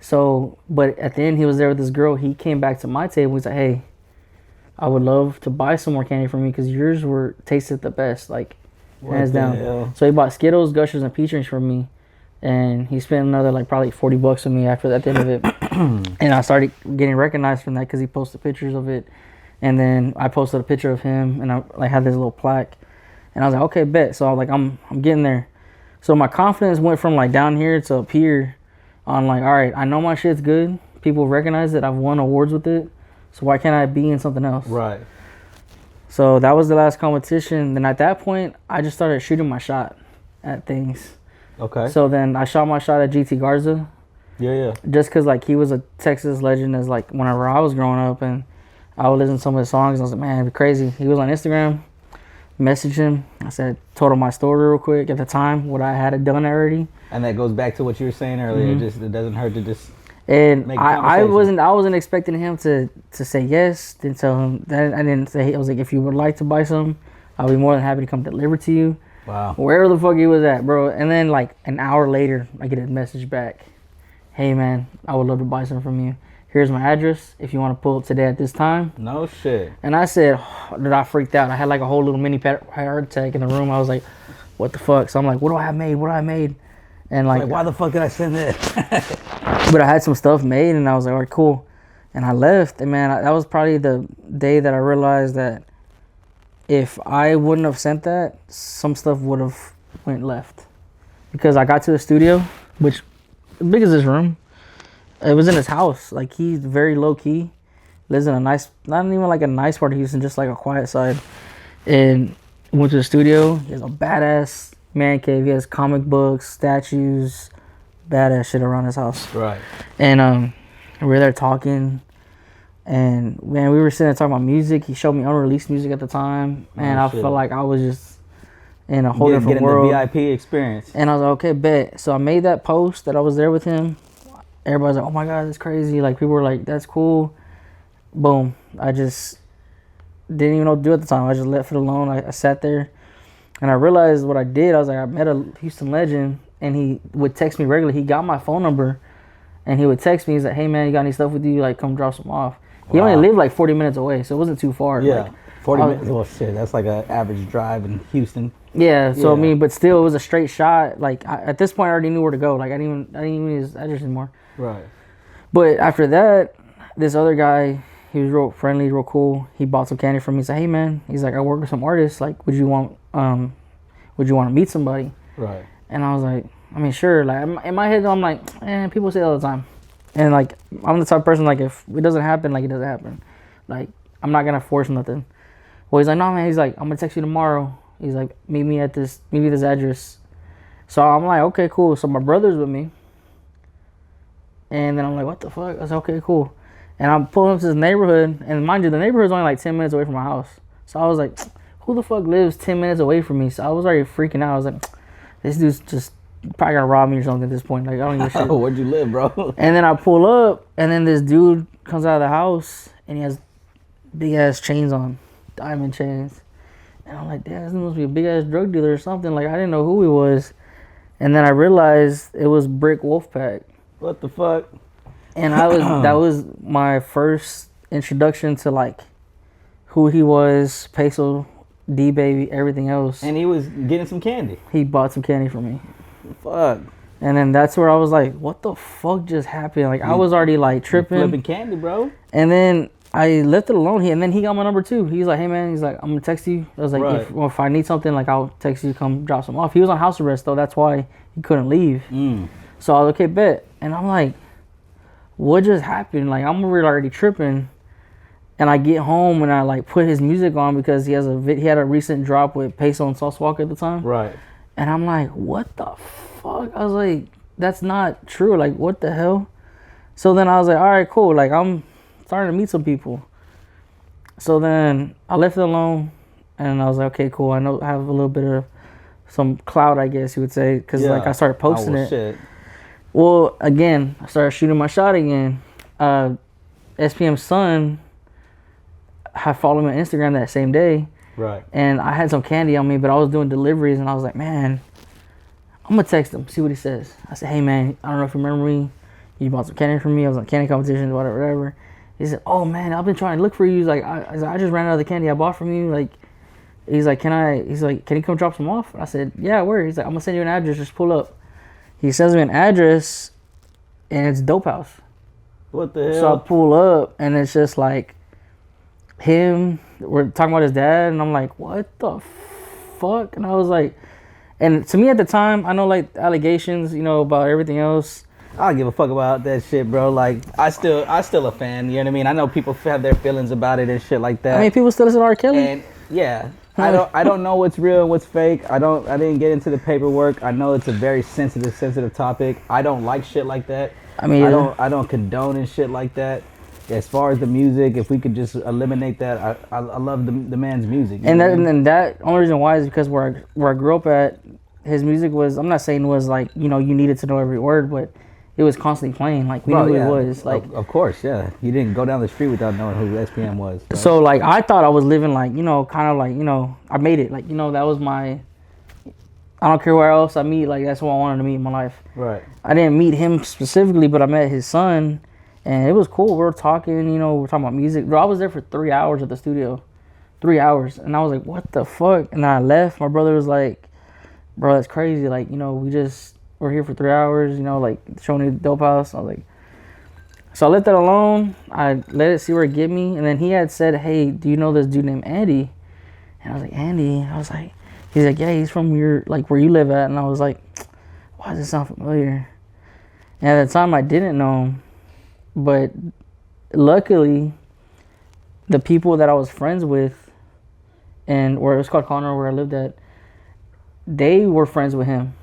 So, but at the end he was there with this girl. He came back to my table, he's like, hey, I would love to buy some more candy from you because yours tasted the best, like hands down. Hell? So he bought Skittles, Gushers, and Peach Rings for me, and he spent another probably $40 with me after that, at the end of it. And I started getting recognized from that because he posted pictures of it, and then I posted a picture of him, and I had this little plaque, and I was like, okay, bet. So I was like, I'm getting there. So my confidence went from down here to up here, on all right, I know my shit's good. People recognize that I've won awards with it. So why can't I be in something else? Right. So that was the last competition. Then at that point, I just started shooting my shot at things. Okay. So then I shot my shot at GT Garza. Yeah. Just because he was a Texas legend as whenever I was growing up, and I would listen to some of his songs. And I was like, man, it'd be crazy. He was on Instagram. Messaged him. Told him my story real quick at the time, what I had done already. And that goes back to what you were saying earlier. Mm-hmm. It doesn't hurt to just. And I wasn't expecting him to say yes. Didn't tell him that. I didn't say. I was like, if you would like to buy some, I'll be more than happy to come deliver to you. Wow. Wherever the fuck he was at, bro. And then an hour later, I get a message back. Hey man, I would love to buy some from you. Here's my address if you want to pull up today at this time. No shit. And I said, that I freaked out. I had a whole little mini heart attack in the room. I was like, what the fuck? So I'm like, what do I have made? What do I have made? And why the fuck did I send this? But I had some stuff made, and I was like, all right, cool. And I left, and man, that was probably the day that I realized that if I wouldn't have sent that, some stuff would have went left. Because I got to the studio, which, as big as this room, it was in his house. He's very low key, lives in a nice, not even a nice part of Houston, just a quiet side. And went to the studio. He has a badass man cave. He has comic books, statues, badass shit around his house. Right. And we were there talking, and man, we were sitting there talking about music. He showed me unreleased music at the time, and I felt like I was just in a whole different world. Getting the VIP experience. And I was like, okay, bet. So I made that post that I was there with him. Everybody's like, oh my god, that's crazy. People were like, that's cool. Boom. I just didn't even know what to do at the time. I just left it alone. I sat there, and I realized what I did. I was like, I met a Houston legend, and he would text me regularly. He got my phone number, and he would text me. He's like, hey man, you got any stuff with you? Come drop some off. He only lived 40 minutes away, so it wasn't too far. Yeah, 40 minutes. Well, shit, that's an average drive in Houston. Yeah, so I mean, but still, it was a straight shot. At this point, I already knew where to go. I didn't even need his address anymore. Right. But after that, this other guy, he was real friendly, real cool. He bought some candy from me. He said, hey man, he's like, I work with some artists. Would you want to meet somebody? Right. And I was like, I mean, sure. In my head, I'm like, people say it all the time. And I'm the type of person, if it doesn't happen, it doesn't happen. I'm not gonna force nothing. Well, he's like, no man, he's like, I'm gonna text you tomorrow. He's like, meet me at this address. So I'm like, okay, cool. So my brother's with me. And then I'm like, what the fuck? I was like, okay, cool. And I'm pulling up to this neighborhood, and mind you, the neighborhood's only 10 minutes away from my house. So I was like, who the fuck lives 10 minutes away from me? So I was already freaking out. I was like, this dude's just probably gonna rob me or something at this point. I don't give a shit. Where'd you live, bro? And then I pull up, and then this dude comes out of the house, and he has big ass chains on, diamond chains. And I'm like, damn, this must be a big ass drug dealer or something. I didn't know who he was. And then I realized it was Brick Wolfpack. What the fuck? And that was my first introduction to like who he was, Peso, D Baby, everything else. And he was getting some candy. He bought some candy for me. Fuck. And then that's where I was like, what the fuck just happened? Like, I was already like tripping. Flipping candy, bro. And then I left it alone. And then he got my number too. He's like, hey man, he's like, I'm gonna text you. I was like, Right. if I need something, like I'll text you, come drop some off. He was on house arrest though. That's why he couldn't leave. So I was okay, bet. And I'm like, what just happened? Like, I'm really already tripping. And I get home and I like put his music on because he had a recent drop with Peso and Sauce Walker at the time. Right. And I'm like, what the fuck? I was like, that's not true. Like, what the hell? So then I was like, all right, cool. Like, I'm starting to meet some people. So then I left it alone and I was like, okay, cool. I know I have a little bit of some clout, I guess you would say, because like I started posting it. Shit. Well, again, I started shooting my shot again. SPM's son had followed me on Instagram that same day. Right. And I had some candy on me, but I was doing deliveries and I was like, man, I'm gonna text him, see what he says. I said, hey man, I don't know if you remember me. You bought some candy from me. I was on candy competitions, whatever. He said, oh man, I've been trying to look for you. He's like, I just ran out of the candy I bought from you. Like, he's like, can you come drop some off? I said, yeah, where? He's like, I'm gonna send you an address, just pull up. He sends me an address and it's Dope House. What the hell? So I pull up and it's just like him. We're talking about his dad and I'm like, what the fuck? And I was like, and to me at the time, I know like allegations, you know, about everything else. I don't give a fuck about that shit, bro. Like, I still a fan. You know what I mean? I know people have their feelings about it and shit like that. I mean, people still listen to R. Kelly. And yeah, I don't know what's real and what's fake. I didn't get into the paperwork. I know it's a very sensitive topic. I don't like shit like that. I mean, I don't condone and shit like that. As far as the music, if we could just eliminate that, I love the man's music. And that only reason why is because where I grew up at, his music was, I'm not saying it was like, you know, you needed to know every word, but it was constantly playing. Like, we knew who it was. Like, of course, yeah. You didn't go down the street without knowing who SPM was. Right? So, like, I thought I was living, like, you know, kind of like, you know, I made it. Like, you know, that was my, I don't care where else I meet. Like, that's what I wanted to meet in my life. Right. I didn't meet him specifically, but I met his son. And it was cool. We were talking, you know, we were talking about music. Bro, I was there for 3 hours at the studio. 3 hours. And I was like, what the fuck? And then I left. My brother was like, bro, that's crazy. Like, you know, we're here for 3 hours, you know, like showing you the Dope House. I was like, so I left that alone. I let it see where it get me. And then he had said, hey, do you know this dude named Andy? And I was like, Andy? I was like, he's like, yeah, he's from where you live at. And I was like, why does it sound familiar? And at the time I didn't know him. But luckily, the people that I was friends with, and where it was called Connor, where I lived at, they were friends with him.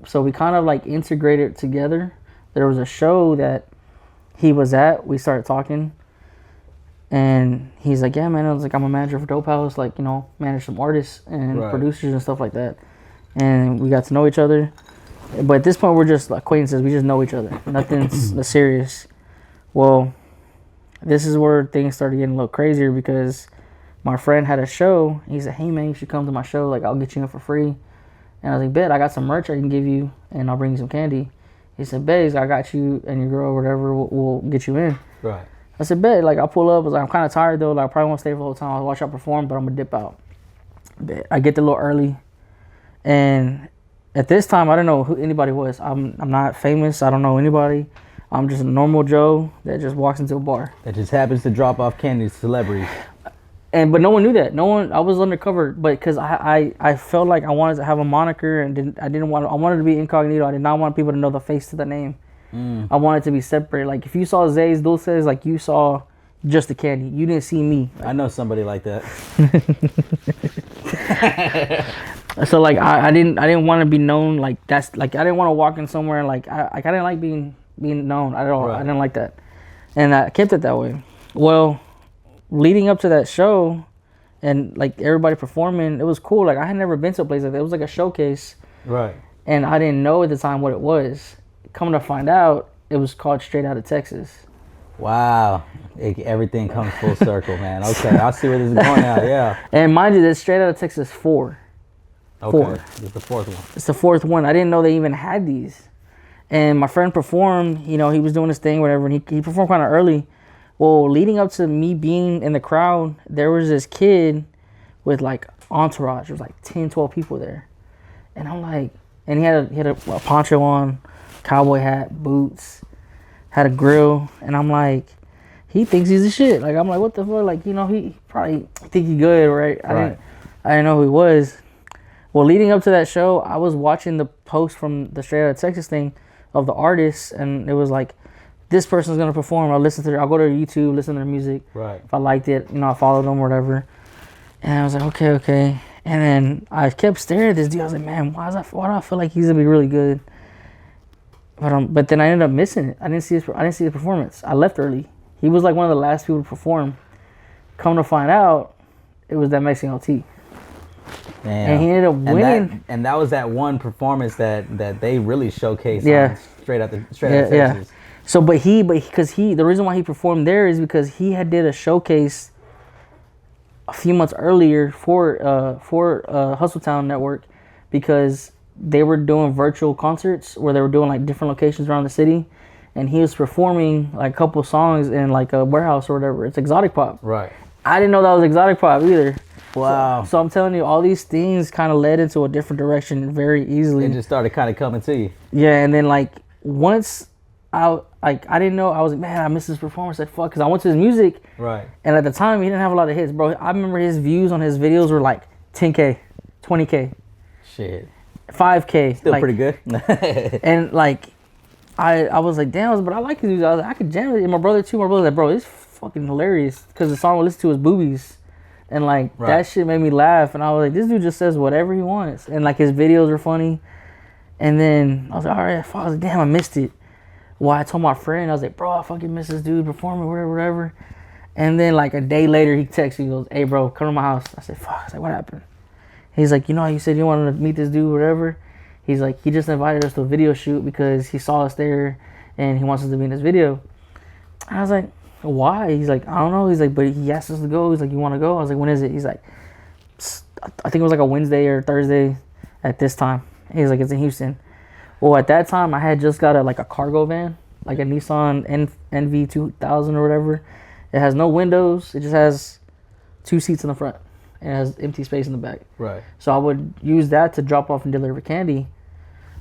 So we kind of like integrated together. There was a show that he was at. We started talking. And he's like, yeah, man. I was like, I'm a manager for Dope House. Like, you know, manage some artists and producers and stuff like that. And we got to know each other. But at this point, we're just acquaintances. We just know each other. Nothing's serious. Well, this is where things started getting a little crazier because my friend had a show. He said, hey, man, you should come to my show. Like, I'll get you in for free. And I was like, bet, I got some merch I can give you, and I'll bring you some candy. He said, bet, I got you and your girl or whatever, we'll get you in. Right. I said, bet, like, I'll pull up. I was like, I'm kind of tired, though. Like, I probably won't stay for the whole time. I'll watch y'all perform, but I'm going to dip out. Bet. I get there a little early. And at this time, I didn't know who anybody was. I'm not famous. I don't know anybody. I'm just a normal Joe that just walks into a bar. That just happens to drop off candy to celebrities. But no one knew that. No one. I was undercover, but because I felt like I wanted to have a moniker and I wanted to be incognito. I did not want people to know the face to the name. I wanted to be separate. Like if you saw Zay's Dulces, like you saw just the candy. You didn't see me. I know somebody like that. So like I didn't want to be known like that's like I didn't want to walk in somewhere like I didn't like being known at all. Right. I didn't like that, and I kept it that way. Well, leading up to that show, and like everybody performing, it was cool. Like I had never been to a place like that. It was like a showcase, right? And I didn't know at the time what it was. Coming to find out, it was called Straight Outta Texas. Wow, everything comes full circle, man. Okay, I see where this is going now. Yeah. And mind you, this Straight Outta Texas 4. Okay, 4. It's the fourth one. It's the fourth one. I didn't know they even had these. And my friend performed, you know, he was doing his thing, whatever, and he performed kind of early. Well, leading up to me being in the crowd, there was this kid with like entourage. There was like 10, 12 people there. And I'm like, and he had a poncho on, cowboy hat, boots, had a grill. And I'm like, he thinks he's the shit. Like, I'm like, what the fuck? Like, you know, he probably think he good, right? I didn't know who he was. Well, leading up to that show, I was watching the post from the Straight Outta Texas thing of the artists, and it was like, this person's gonna perform. I'll go to their YouTube, listen to their music. Right. If I liked it, you know, I followed them or whatever. And I was like, okay. And then I kept staring at this dude. I was like, man, why do I feel like he's gonna be really good? But then I ended up missing it. I didn't see his performance. I left early. He was like one of the last people to perform. Come to find out, it was that Mexican LT. Damn. And he ended up winning. And that was that one performance that they really showcased on Straight Outta Texas. Yeah. So, because the reason why he performed there is because he had did a showcase a few months earlier for Hustletown Network, because they were doing virtual concerts where they were doing like different locations around the city, and he was performing like a couple songs in like a warehouse or whatever. It's exotic pop. Right. I didn't know that was exotic pop either. Wow. So I'm telling you, all these things kind of led into a different direction very easily. It just started kind of coming to you. Yeah, and then like once I didn't know, I was like, man, I missed his performance. I said, fuck, because I went to his music. Right. And at the time, he didn't have a lot of hits, bro. I remember his views on his videos were like 10K, 20K. Shit. 5K. Still like, pretty good. And like, I was like, damn, but I like his views. I was like, I could jam it. And my brother too. My brother was like, bro, it's fucking hilarious. Because the song I listened to was Boobies. And like, that shit made me laugh. And I was like, this dude just says whatever he wants. And like, his videos are funny. And then I was like, all right, fuck. I was like, damn, I missed it. Well, I told my friend, I was like, bro, I fucking miss this dude performing, whatever. And then like a day later, he texts me, he goes, hey, bro, come to my house. I said, fuck. I was like, what happened? He's like, you know how you said you wanted to meet this dude, whatever? He's like, he just invited us to a video shoot because he saw us there and he wants us to be in this video. I was like, why? He's like, I don't know. He's like, but he asked us to go. He's like, you want to go? I was like, when is it? He's like, I think it was like a Wednesday or Thursday at this time. He's like, it's in Houston. Well, at that time, I had just got a cargo van, like a Nissan NV2000 or whatever. It has no windows. It just has 2 seats in the front. And it has empty space in the back. Right. So I would use that to drop off and deliver candy.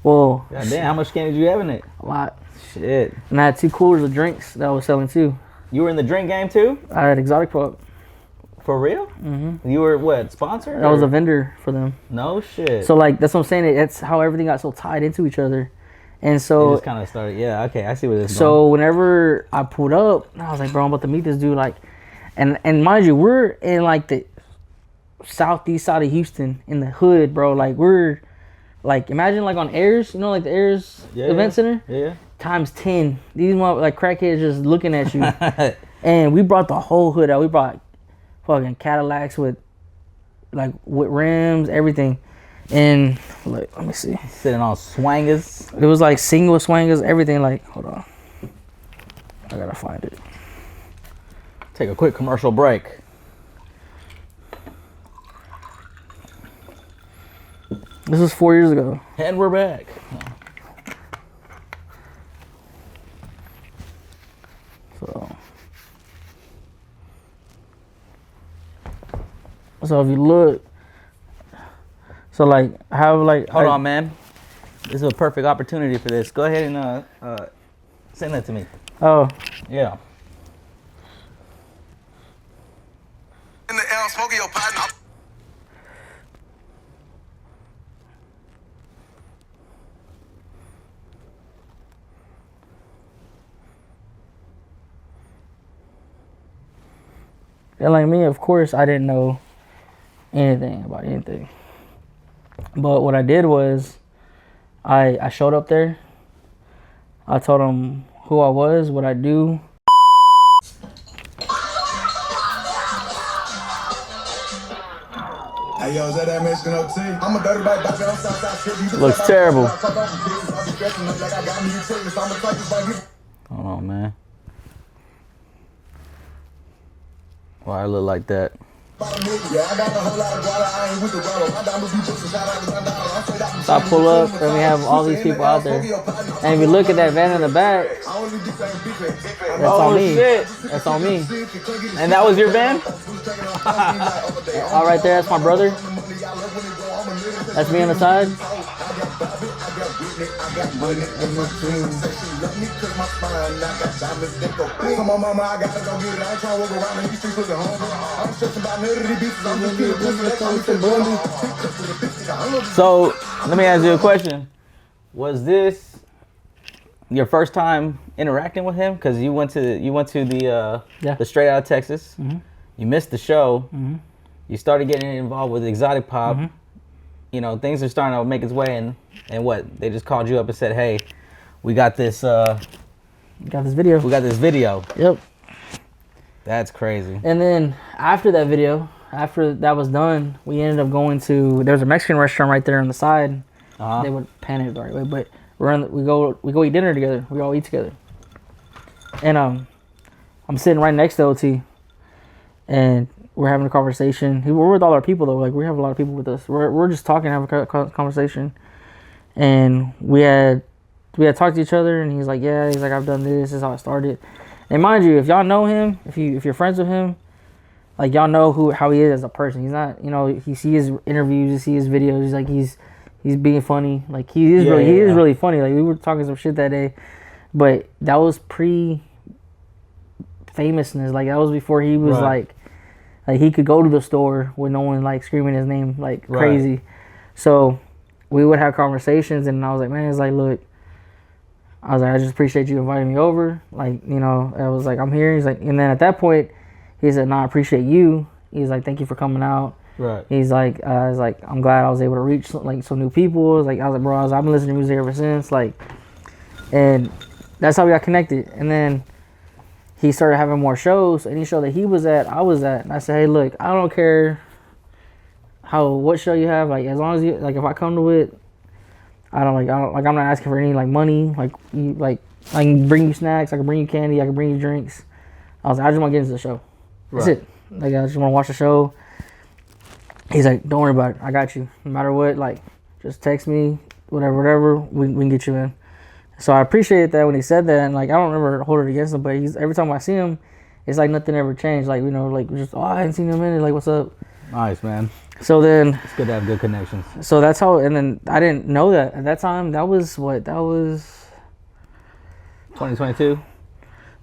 Well, God damn, how much candy did you have in it? A lot. Shit. And I had 2 coolers of drinks that I was selling too. You were in the drink game too? I had Exotic Pop. For real? Mm-hmm. You were what, sponsored? I was a vendor for them. No shit. So like, that's what I'm saying. That's how everything got so tied into each other. And so it just kind of started. Yeah, okay, I see where this is so going. Whenever I pulled up, I was like, bro, I'm about to meet this dude. Like, and mind you, we're in like the southeast side of Houston in the hood, bro. Like, we're like, imagine like on Ayers, you know, like the Ayers Event Center? Yeah. Times 10. These like crackheads just looking at you. And we brought the whole hood out. We brought fucking Cadillacs with rims, everything. And like, let me see. Sitting on swangers. It was like single swangers, everything. Like, hold on. I gotta find it. Take a quick commercial break. This was 4 years ago. And we're back. So if you look, so like I have like hold on, man. This is a perfect opportunity for this. Go ahead and send that to me. Oh. Yeah. In the air, smoking your partner. And like me, of course, I didn't know anything about anything. But what I did was, I showed up there. I told them who I was, what I do. Hey, yo, is that Mexican OT? I'm a dirty bike back on Southside. Looks terrible. Hold on, man. Why I look like that? So I pull up and we have all these people out there. And if you look at that van in the back, that's on me. Shit. That's on me. And that was your band? All right there, that's my brother. That's me on the side. So let me ask you a question. Was this your first time interacting with him? Because you went to the Straight Outta Texas. Mm-hmm. You missed the show. Mm-hmm. You started getting involved with exotic pop. Mm-hmm. You know, things are starting to make its way, and what? They just called you up and said, "Hey, we got this. We got this video. We got this video." Yep. That's crazy. And then after that video, after that was done, we ended up going to, there's a Mexican restaurant right there on the side. Uh-huh. They would pan it the right way, but we go eat dinner together. We all eat together. And I'm sitting right next to OT, and we're having a conversation. We're with all our people though. Like, we have a lot of people with us. We're just talking, having a conversation, and we had talked to each other. And he's like, "Yeah," he's like, "I've done this. This is how I started." And mind you, if y'all know him, if you're friends with him, like, y'all know how he is as a person. He's not, you see his interviews, you see his videos. He's like, he's being funny. Like, he is really funny. Like, we were talking some shit that day, but that was pre-famousness. Like, that was before he was like he could go to the store with no one like screaming his name like crazy. So we would have conversations, and I was like, man, it's like, look, I was like, I just appreciate you inviting me over. Like, I was like, I'm here. He's like, and then at that point, he said, "No, I appreciate you." He's like, "Thank you for coming out." Right. He's like, I'm glad I was able to reach some new people. I was like, bro, I've been listening to music ever since. Like, and that's how we got connected. And then he started having more shows. Any show that he was at, I was at. And I said, "Hey, look, I don't care what show you have. Like, as long as you, like, if I come to it, I'm not asking for any like money. Like, I can bring you snacks, I can bring you candy, I can bring you drinks." I was like, I just want to get into the show. That's it. Like, I just want to watch the show. He's like, "Don't worry about it. I got you. No matter what, like, just text me, whatever, we can get you in." So I appreciated that when he said that, and like, I don't ever hold it against him, but every time I see him, it's like nothing ever changed. Like, like, just, "Oh, I hadn't seen him in a minute. Like, what's up?" Nice, man. So then It's good to have good connections. So that's how, and then I didn't know that at that time. That was 2022.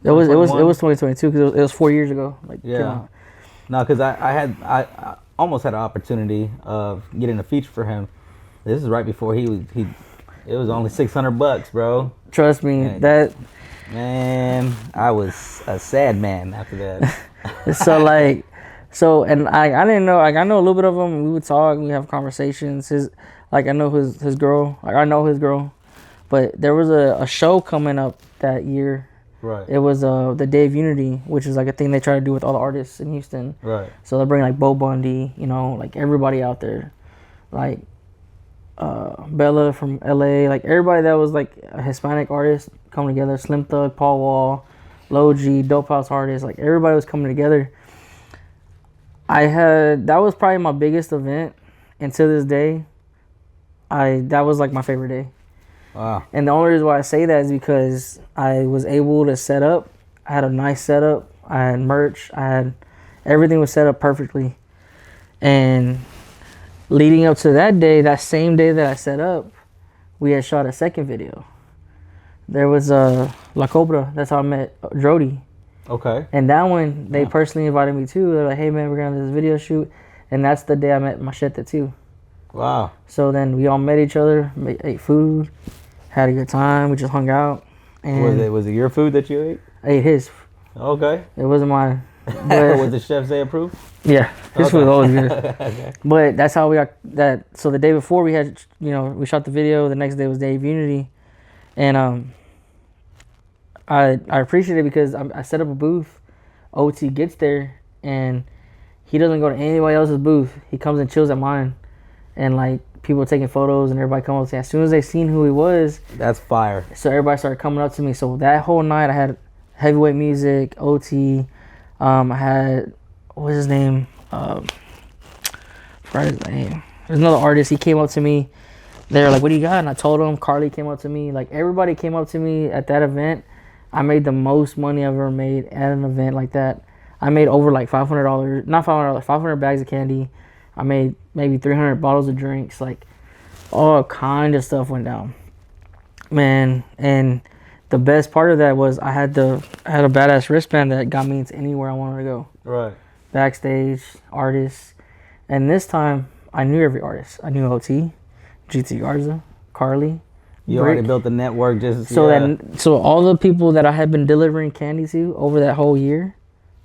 It was 2022 because it was 4 years ago. Like, yeah. No, because I almost had an opportunity of getting a feature for him. This is right before he it was only $600, bro. Trust me, and, man, I was a sad man after that. And I didn't know. Like, I know a little bit of him. We would talk. We have conversations. I know his girl. Like, I know his girl. But there was a show coming up that year. Right. It was the Day of Unity, which is like a thing they try to do with all the artists in Houston. Right. So they bring like Bo Bundy, like everybody out there, like Bella from LA, like everybody that was like a Hispanic artist coming together. Slim Thug, Paul Wall, Lil G, Dope House artists, like everybody was coming together. That was probably my biggest event, and to this day, that was like my favorite day. Wow. And the only reason why I say that is because I was able to set up. I had a nice setup. I had merch. Everything was set up perfectly. And leading up to that day, that same day that I set up, we had shot a second video. There was La Cobra. That's how I met Jody. Okay. And that one, they personally invited me too. They're like, "Hey man, we're gonna do this video shoot." And that's the day I met Machete too. Wow. So then we all met each other, ate food, had a good time. We just hung out. And was it your food that you ate? I ate his. Okay. It wasn't mine. Was the Chef Zay approved? Yeah, his food was always good. Okay. But that's how we got that. So the day before we had, we shot the video. The next day was Day of Unity, and I appreciate it because I set up a booth. OT gets there and he doesn't go to anybody else's booth. He comes and chills at mine, and like people are taking photos and everybody comes up to me. As soon as they seen who he was, that's fire. So everybody started coming up to me. So that whole night I had heavyweight music, OT. I had, what's his name? forgot his name. There's another artist. He came up to me. They were like, "What do you got?" And I told him. Carly came up to me. Like everybody came up to me at that event. I made the most money I've ever made at an event like that. I made over like $500, not $500, 500 bags of candy. I made maybe 300 bottles of drinks. Like all kind of stuff went down, man. And the best part of that was I had a badass wristband that got me into anywhere I wanted to go. Right. Backstage, artists, and this time I knew every artist. I knew OT, GT Garza, Carly. You Brick. already built the network, just So all the people that I had been delivering candy to over that whole year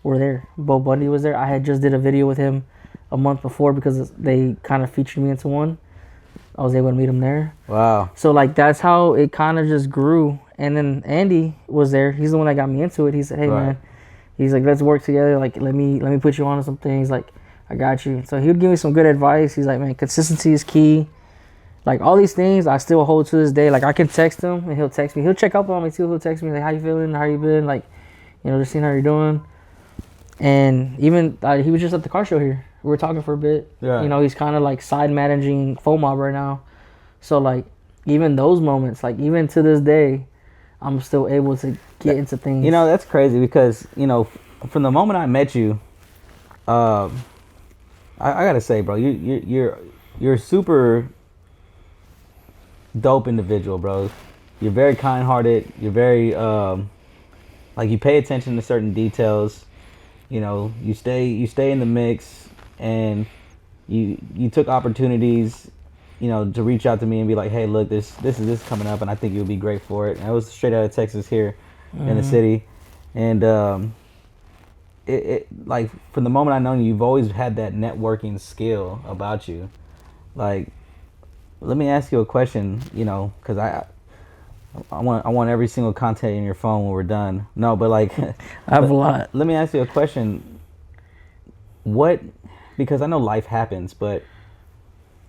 were there. Bo Bundy was there. I had just did a video with him a month before because they kind of featured me into one. I was able to meet him there. Wow. So like that's how it kind of just grew. And then Andy was there. He's the one that got me into it. He said, "Hey man," he's like, "let's work together. Like let me put you on to some things. Like I got you." So he would give me some good advice. He's like, "Man, consistency is key." Like all these things I still hold to this day. Like I can text him and he'll text me. He'll check up on me too. He'll text me like, "How you feeling? How you been?" Like, just seeing how you're doing. And even he was just at the car show here. We were talking for a bit. Yeah. He's kind of like side managing FOMOB right now. So like even those moments, like even to this day, I'm still able to get into things. That's crazy because from the moment I met you, I gotta say, bro, you're super dope individual, bro. You're very kind-hearted. You're very like you pay attention to certain details. You stay in the mix, and you took opportunities, to reach out to me and be like, "Hey, look, this is coming up, and I think you'll be great for it." And I was straight out of Texas here in the city, and it like from the moment I known you, you've always had that networking skill about you. Like, let me ask you a question, because I want every single content in your phone when we're done. No, but like I have a lot. Let me ask you a question. Because I know life happens, but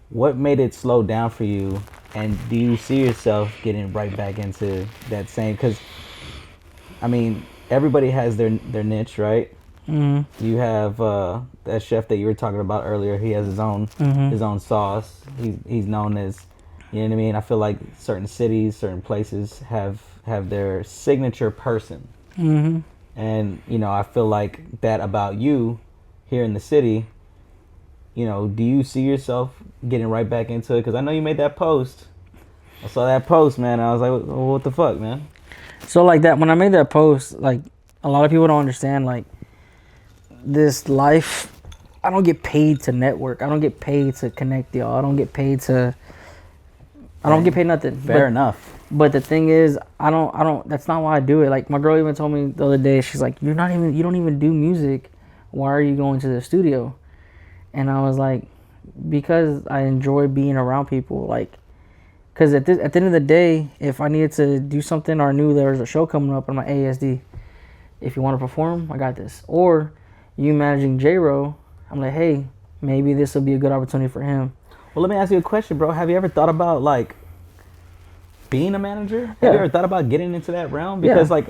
what made it slow down for you? And do you see yourself getting right back into that same? Because, I mean, everybody has their niche, right? Mm-hmm. You have that chef that you were talking about earlier. He has his own sauce. He's known as, you know what I mean? I feel like certain cities, certain places have their signature person. Mm-hmm. And, I feel like that about you here in the city. Do you see yourself getting right back into it? Because I know you made that post. I saw that post, man. I was like, well, what the fuck, man? So, like that, when I made that post, like, a lot of people don't understand, like, this life, I don't get paid to network. I don't get paid to connect y'all. I don't get paid nothing. Fair enough. But the thing is, I don't, that's not why I do it. Like, my girl even told me the other day, she's like, you don't even do music. Why are you going to the studio? And I was like, because I enjoy being around people. Like, because at the end of the day, if I needed to do something or I knew there was a show coming up, I'm like, ASD, if you want to perform, I got this. Or you managing J-Ro, I'm like, hey, maybe this will be a good opportunity for him. Well, let me ask you a question, bro. Have you ever thought about, like, being a manager? Yeah. Have you ever thought about getting into that realm? Because, like,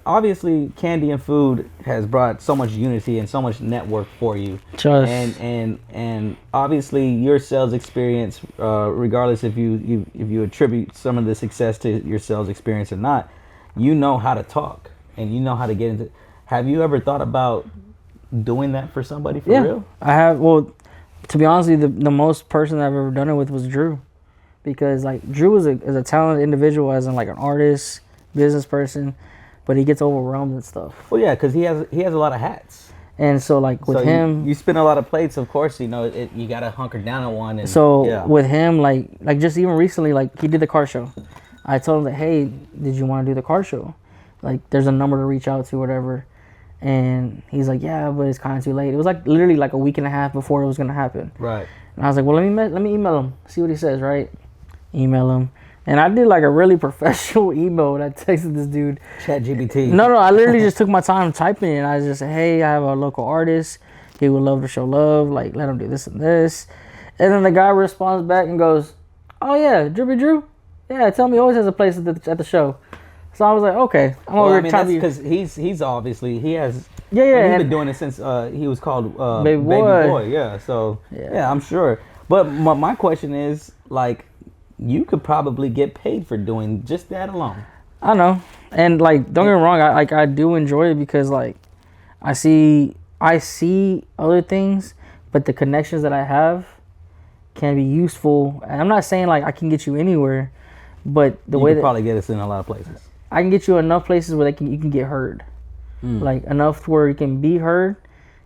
obviously, candy and food has brought so much unity and so much network for you. Trust. And obviously, your sales experience, regardless if you attribute some of the success to your sales experience or not, you know how to talk and you know how to get into. Have you ever thought about doing that for somebody for real? I have. Well, to be honest with you, the most person I've ever done it with was Drew, because like Drew is a talented individual, as in like an artist, business person. But he gets overwhelmed and stuff. Well, yeah, because he has a lot of hats. And so, like, with him... You spin a lot of plates, of course, you got to hunker down on one. And, so, with him, like just even recently, like, he did the car show. I told him that, hey, did you want to do the car show? Like, there's a number to reach out to, whatever. And he's like, yeah, but it's kind of too late. It was, like, literally, like, a week and a half before it was going to happen. Right. And I was like, well, let me email him, see what he says, right? Email him. And I did like a really professional email and I texted this dude. ChatGPT. No, I literally just took my time typing it. And I just said, hey, I have a local artist. He would love to show love. Like, let him do this and this. And then the guy responds back and goes, oh, yeah, Drippy Drew? Yeah, tell me he always has a place at the show. So I was like, okay, I'm over here trying to be. because he's obviously he has. Yeah, He's and been doing it since he was called Baby Baby Boy. Boy. Yeah, so Yeah. yeah, I'm sure. But my question is, like, you could probably get paid for doing just that alone. I know, and like, don't get me wrong, I do enjoy it because like, I see other things, but the connections that I have can be useful. And I'm not saying like I can get you anywhere, but the You way could that probably get us in a lot of places. I can get you enough places where you can get heard, like enough where you can be heard,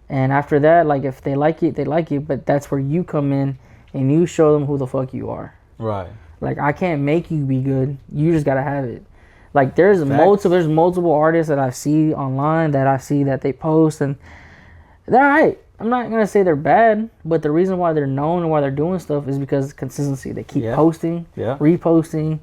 and after that, like if they like it, they like it. But that's where you come in and you show them who the fuck you are. Right. Like I can't make you be good. You just gotta have it. Like there's Facts. multiple artists that I see online that I see that they post and they're alright. I'm not gonna say they're bad, but the reason why they're known and why they're doing stuff is because consistency. They keep posting, reposting.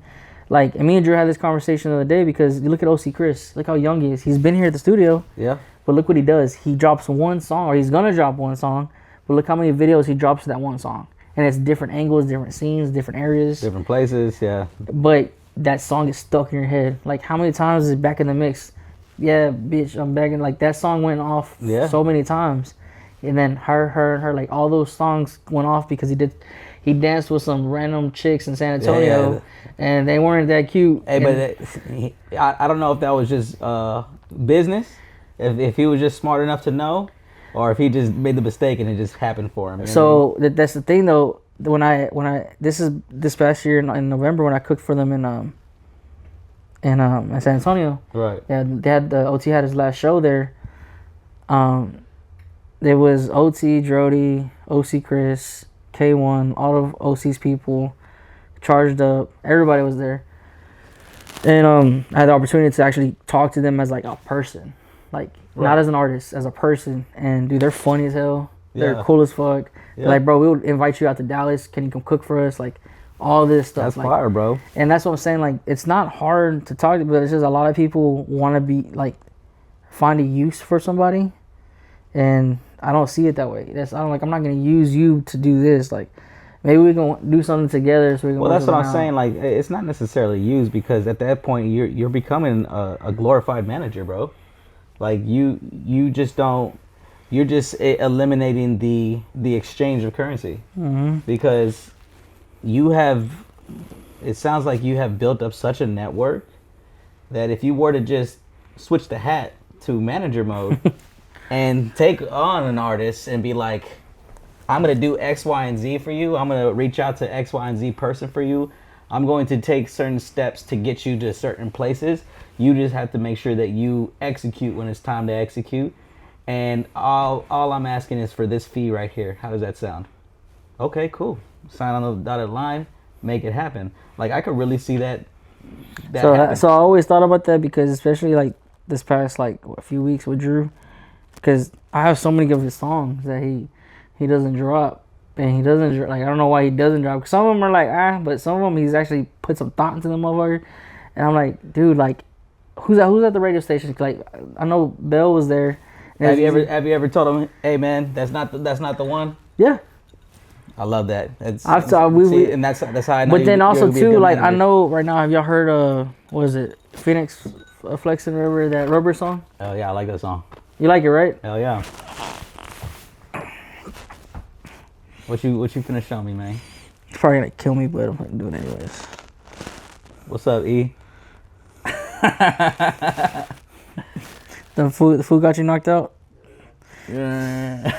Like, and me and Drew had this conversation the other day because you look at OC Chris, look how young he is. He's been here at the studio, but look what he does. He drops one song, or he's gonna drop one song, but look how many videos he drops to that one song. And it's different angles, different scenes, different areas. Different places, yeah. But that song is stuck in your head. Like, how many times is it back in the mix? Yeah, bitch, I'm back in. Like, that song went off so many times. And then her, like, all those songs went off because he danced with some random chicks in San Antonio, and they weren't that cute. Hey, but I don't know if that was just business, if he was just smart enough to know, or if he just made the mistake and it just happened for him. So that's the thing, though. When I this past year in November when I cooked for them in San Antonio. Right. Yeah, they had OT had his last show there. There was OT, Drody, OC Chris, K1, all of OC's people, Charged Up. Everybody was there, and I had the opportunity to actually talk to them as like a person, like not as an artist, as a person. And dude, they're funny as hell. They're cool as fuck. Like, bro, we would invite you out to Dallas. Can you come cook for us? Like, all this stuff. That's like, fire, bro. And that's what I'm saying. Like, it's not hard to talk to, but it's just a lot of people want to be like find a use for somebody, and I don't see it that way. I'm not gonna use you to do this. Like, maybe we can do something together so we can. Well, that's what I'm out. saying. Like, it's not necessarily used because at that point you're becoming a glorified manager, bro. Like you just don't. You're just eliminating the exchange of currency because you have. It sounds like you have built up such a network that if you were to just switch the hat to manager mode and take on an artist and be like, I'm going to do X, Y, and Z for you. I'm going to reach out to X, Y, and Z person for you. I'm going to take certain steps to get you to certain places. You just have to make sure that you execute when it's time to execute. And all I'm asking is for this fee right here. How does that sound? Okay, cool. Sign on the dotted line. Make it happen. Like, I could really see that happen. So I always thought about that because especially like this past like a few weeks with Drew, because I have so many of his songs that he doesn't drop, and he doesn't like I don't know why he doesn't drop. Some of them are like but some of them he's actually put some thought into the motherfucker, and I'm like, dude, like who's at the radio station? Like I know Bell was there. Have you ever told him, hey man, that's not the one? Yeah. I love that. And that's how I know. But then also too, like manager. I know right now. Have y'all heard what is it, Phoenix Flexing River, that Rubber song? Oh yeah, I like that song. You like it, right? Hell yeah. What you finna show me, man? It's probably gonna kill me, but I'm gonna do it anyways. What's up, E? The food got you knocked out? Yeah.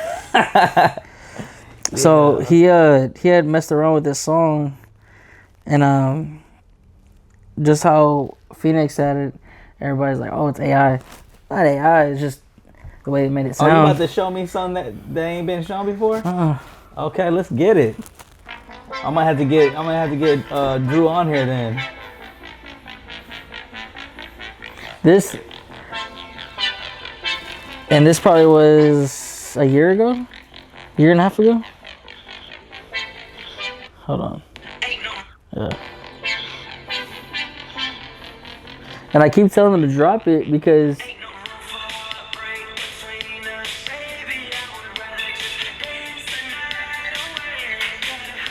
So he had messed around with this song, and just how Phoenix said it, everybody's like, oh, it's AI. Not AI, it's just the way they made it sound. Oh, you about to show me something that ain't been shown before? Okay, let's get it. I'm gonna have to get Drew on here then. This probably was a year and a half ago. Hold on. Yeah. And I keep telling them to drop it because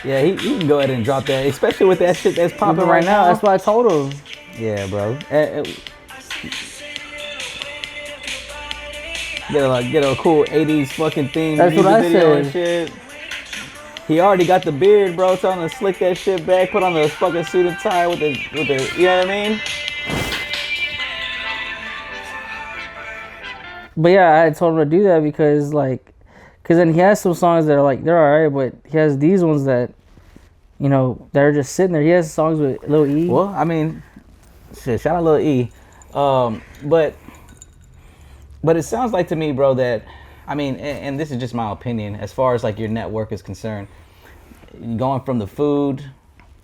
yeah, he can go ahead and drop that, especially with that shit that's popping right now. That's what I told him. Yeah, bro. Get a cool 80s fucking theme That's what music I video and said. shit. He already got the beard, bro. Tell him to slick that shit back, put on the fucking suit and tie with the, you know what I mean? But yeah, I told him to do that because then he has some songs that are like they're alright, but he has these ones that, they're just sitting there. He has songs with Lil E. Well, I mean, shit, shout out Lil E. But it sounds like to me, bro, that, I mean, and this is just my opinion, as far as like your network is concerned, going from the food,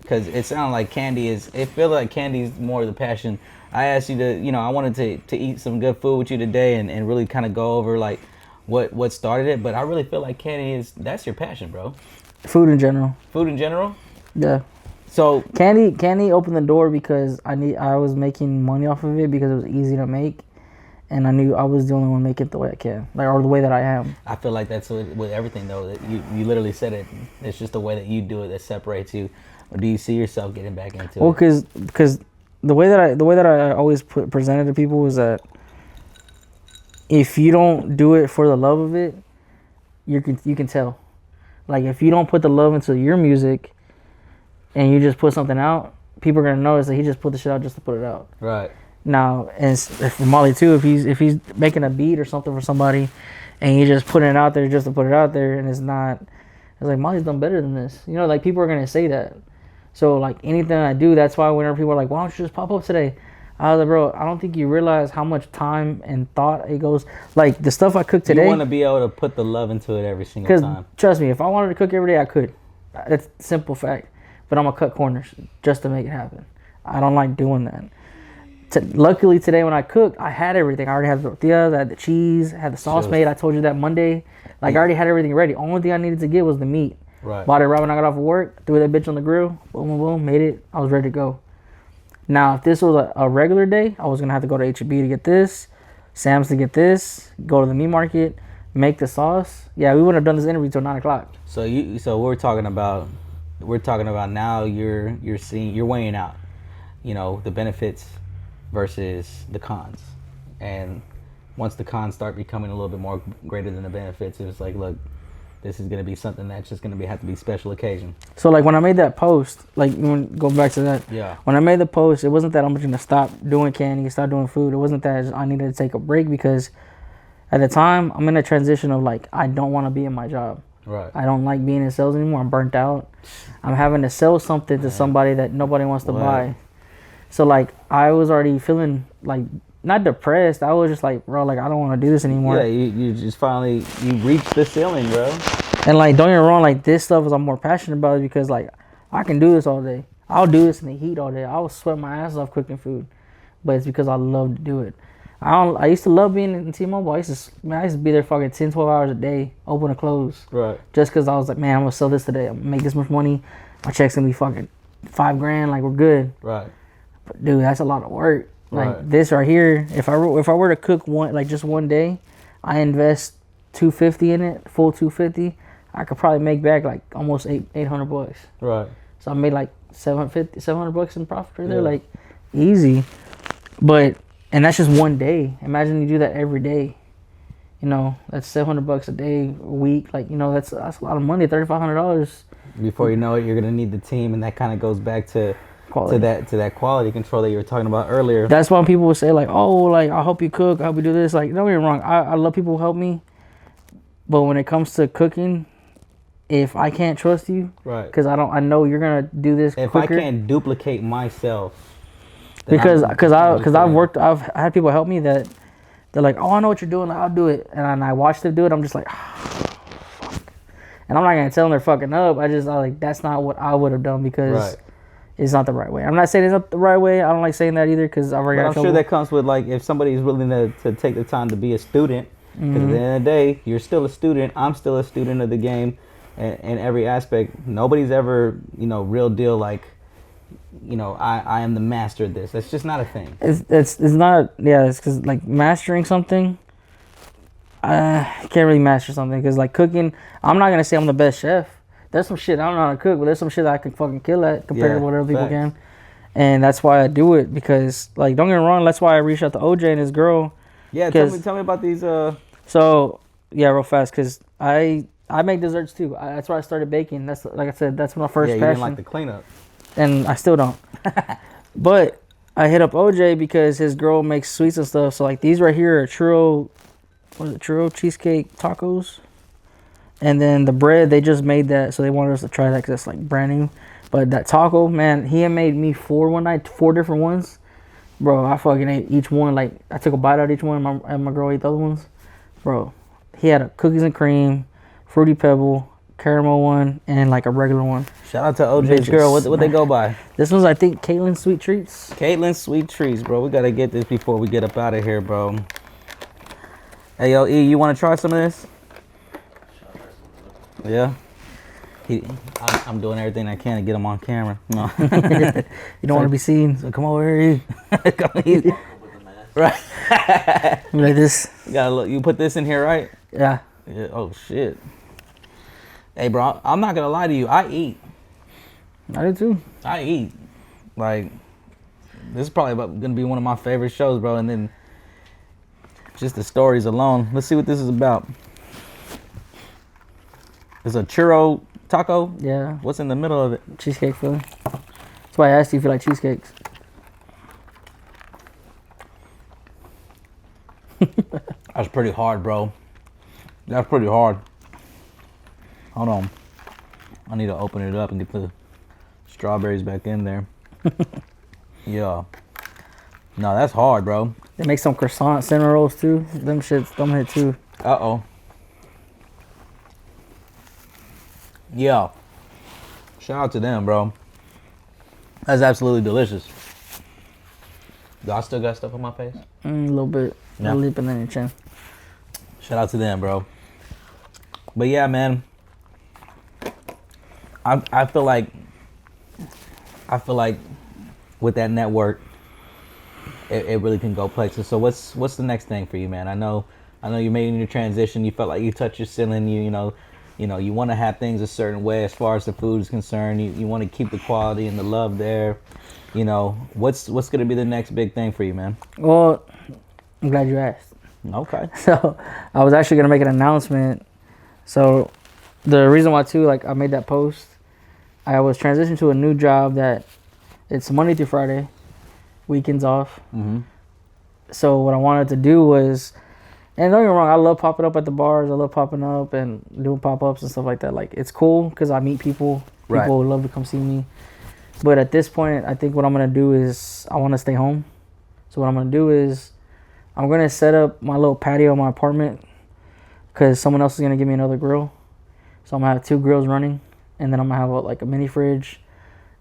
because it sounds like it feels like Candy's more the passion. I asked you to, I wanted to eat some good food with you today and really kind of go over like what started it, but I really feel like Candy that's your passion, bro. Food in general. Food in general? Yeah. So Candy opened the door because I was making money off of it because it was easy to make, and I knew I was the only one making it the way I can, or the way that I am. I feel like that's with everything though. That you literally said it. It's just the way that you do it that separates you. Or do you see yourself getting back into it? Well, because the way that I always presented to people was that if you don't do it for the love of it, you can tell. Like if you don't put the love into your music, and you just put something out, people are gonna notice that he just put the shit out just to put it out. Right. Now, and for Molly too, if he's making a beat or something for somebody, and he's just putting it out there just to put it out there, and it's like Molly's done better than this. Like people are gonna say that. So like anything I do, that's why whenever people are like, why don't you just pop up today? I was like, bro, I don't think you realize how much time and thought it goes. Like the stuff I cook today. You want to be able to put the love into it every single time. Because trust me, if I wanted to cook every day, I could. That's a simple fact. But I'm gonna cut corners just to make it happen. I don't like doing that. Luckily today when I cooked, I had everything. I already had the tortillas, I had the cheese, I had the sauce made. I told you that Monday. Like I already had everything ready. Only thing I needed to get was the meat. Right. Bought it right when I got off of work, threw that bitch on the grill, boom, boom, boom, made it. I was ready to go. Now, if this was a regular day, I was going to have to go to H-E-B to get this, Sam's to get this, go to the meat market, make the sauce. Yeah, we wouldn't have done this interview till 9 o'clock. So we're talking about now you're weighing out, the benefits versus the cons. And once the cons start becoming a little bit more greater than the benefits, it's like, look, this is going to be something that's just going to have to be special occasion. So like when I made that post, like go back to that. Yeah. When I made the post, it wasn't that I'm going to stop doing candy, stop doing food. It wasn't that I needed to take a break because at the time I'm in a transition of like, I don't want to be in my job. Right. I don't like being in sales anymore. I'm burnt out. I'm having to sell something to somebody that nobody wants to buy. So like I was already feeling like not depressed. I was just like, bro, like I don't want to do this anymore. Yeah, you just finally reached the ceiling, bro. And like don't get me wrong, like this stuff is I'm more passionate about it because like I can do this all day. I'll do this in the heat all day. I will sweat my ass off cooking food, but it's because I love to do it. I used to love being in T-Mobile. I used to be there fucking 10, 12 hours a day, open and close. Right. Just because I was like, man, I'm gonna sell this today. I'm gonna make this much money. My check's gonna be fucking $5,000. Like we're good. Right. But dude, that's a lot of work. Like this right here, if I were to cook just one day, I invest $250 in it, full $250. I could probably make back like almost $800. Right. So I made like $700 in profit right there, like easy. And that's just one day. Imagine you do that every day. That's $700 a day, a week. Like that's a lot of money, $3,500. Before you know it, you're gonna need the team, and that kind of goes back to quality. to that quality control that you were talking about earlier. That's why people would say like, oh, like I help you cook, I help you do this. Like don't get me wrong, I love people who help me, but when it comes to cooking, if I can't trust you, right? Because I know you're gonna do this. If quicker, I can't duplicate myself, because I've had people help me that they're like, oh, I know what you're doing, I'll do it, and I watch them do it. I'm just like, fuck. And I'm not gonna tell them they're fucking up. I like that's not what I would have done because it's not the right way. I'm not saying it's not the right way. I don't like saying that either because I've already got trouble. I'm sure that comes with like if somebody's willing to take the time to be a student. Because at the end of the day, you're still a student. I'm still a student of the game, in every aspect. Nobody's ever, real deal like, I am the master of this. That's just not a thing. It's not. Yeah, it's because like mastering something. I can't really master something because like cooking, I'm not gonna say I'm the best chef. There's some shit I don't know how to cook, but there's some shit I can fucking kill at compared to what other people can. And that's why I do it, because like, don't get me wrong, that's why I reached out to OJ and his girl. Yeah, tell me about these. So yeah, real fast, because I make desserts too. That's why I started baking. That's, like I said, that's my first Yeah, you passion. didn't like the cleanup. And I still don't. But I hit up OJ because his girl makes sweets and stuff. So like, these right here are churro cheesecake tacos. And then the bread, they just made that, so they wanted us to try that because that's like brand new. But that taco, man, he had made me 4 one night, 4 different ones. Bro, I fucking ate each one. Like, I took a bite out of each one, and my girl ate the other ones. Bro, he had a cookies and cream, fruity pebble, caramel one, and like a regular one. Shout out to OJ's girl. What they go by? This one's, I think, Caitlin's Sweet Treats. Caitlin's Sweet Treats, bro. We gotta get this before we get up out of here, bro. Hey, yo, E, you want to try some of this? Yeah. I'm doing everything I can to get him on camera. No. You don't want to be seen. So come over here, E. Come eat. Right. Like this. You gotta look. You put this in here, right? Yeah. Yeah. Oh shit. Hey, bro. I'm not gonna lie to you. I eat. I do too. I eat. Like, this is probably gonna be one of my favorite shows, bro. And then just the stories alone. Let's see what this is about. It's a churro taco. Yeah. What's in the middle of it? Cheesecake filling. That's why I asked you if you like cheesecakes. That's pretty hard, bro. That's pretty hard. Hold on. I need to open it up and get the strawberries back in there. Yeah. No, that's hard, bro. They make some croissant cinnamon rolls too. Them hit too. Uh-oh. Yeah. Shout out to them, bro. That's absolutely delicious. Do I still got stuff on my face? A little bit. Yeah. A little bit in your chin. Shout out to them, bro. But yeah, man. I feel like with that network, it really can go places. So what's the next thing for you, man? I know you made your transition. You felt like you touched your ceiling. You know, you want to have things a certain way as far as the food is concerned. You want to keep the quality and the love there. You know, what's going to be the next big thing for you, man? Well, I'm glad you asked. Okay. So I was actually gonna make an announcement. So the reason why too, like, I made that post, I was transitioning to a new job that it's Monday through Friday, weekends off. Mm-hmm. So what I wanted to do was, and don't get me wrong, I love popping up at the bars. I love popping up and doing pop-ups and stuff like that. Like, it's cool because I meet people. Right. People would love to come see me. But at this point, I think what I'm going to do is I want to stay home. So what I'm going to do is I'm going to set up my little patio in my apartment because someone else is going to give me another grill. So I'm going to have 2 grills running, and then I'm going to have a mini fridge,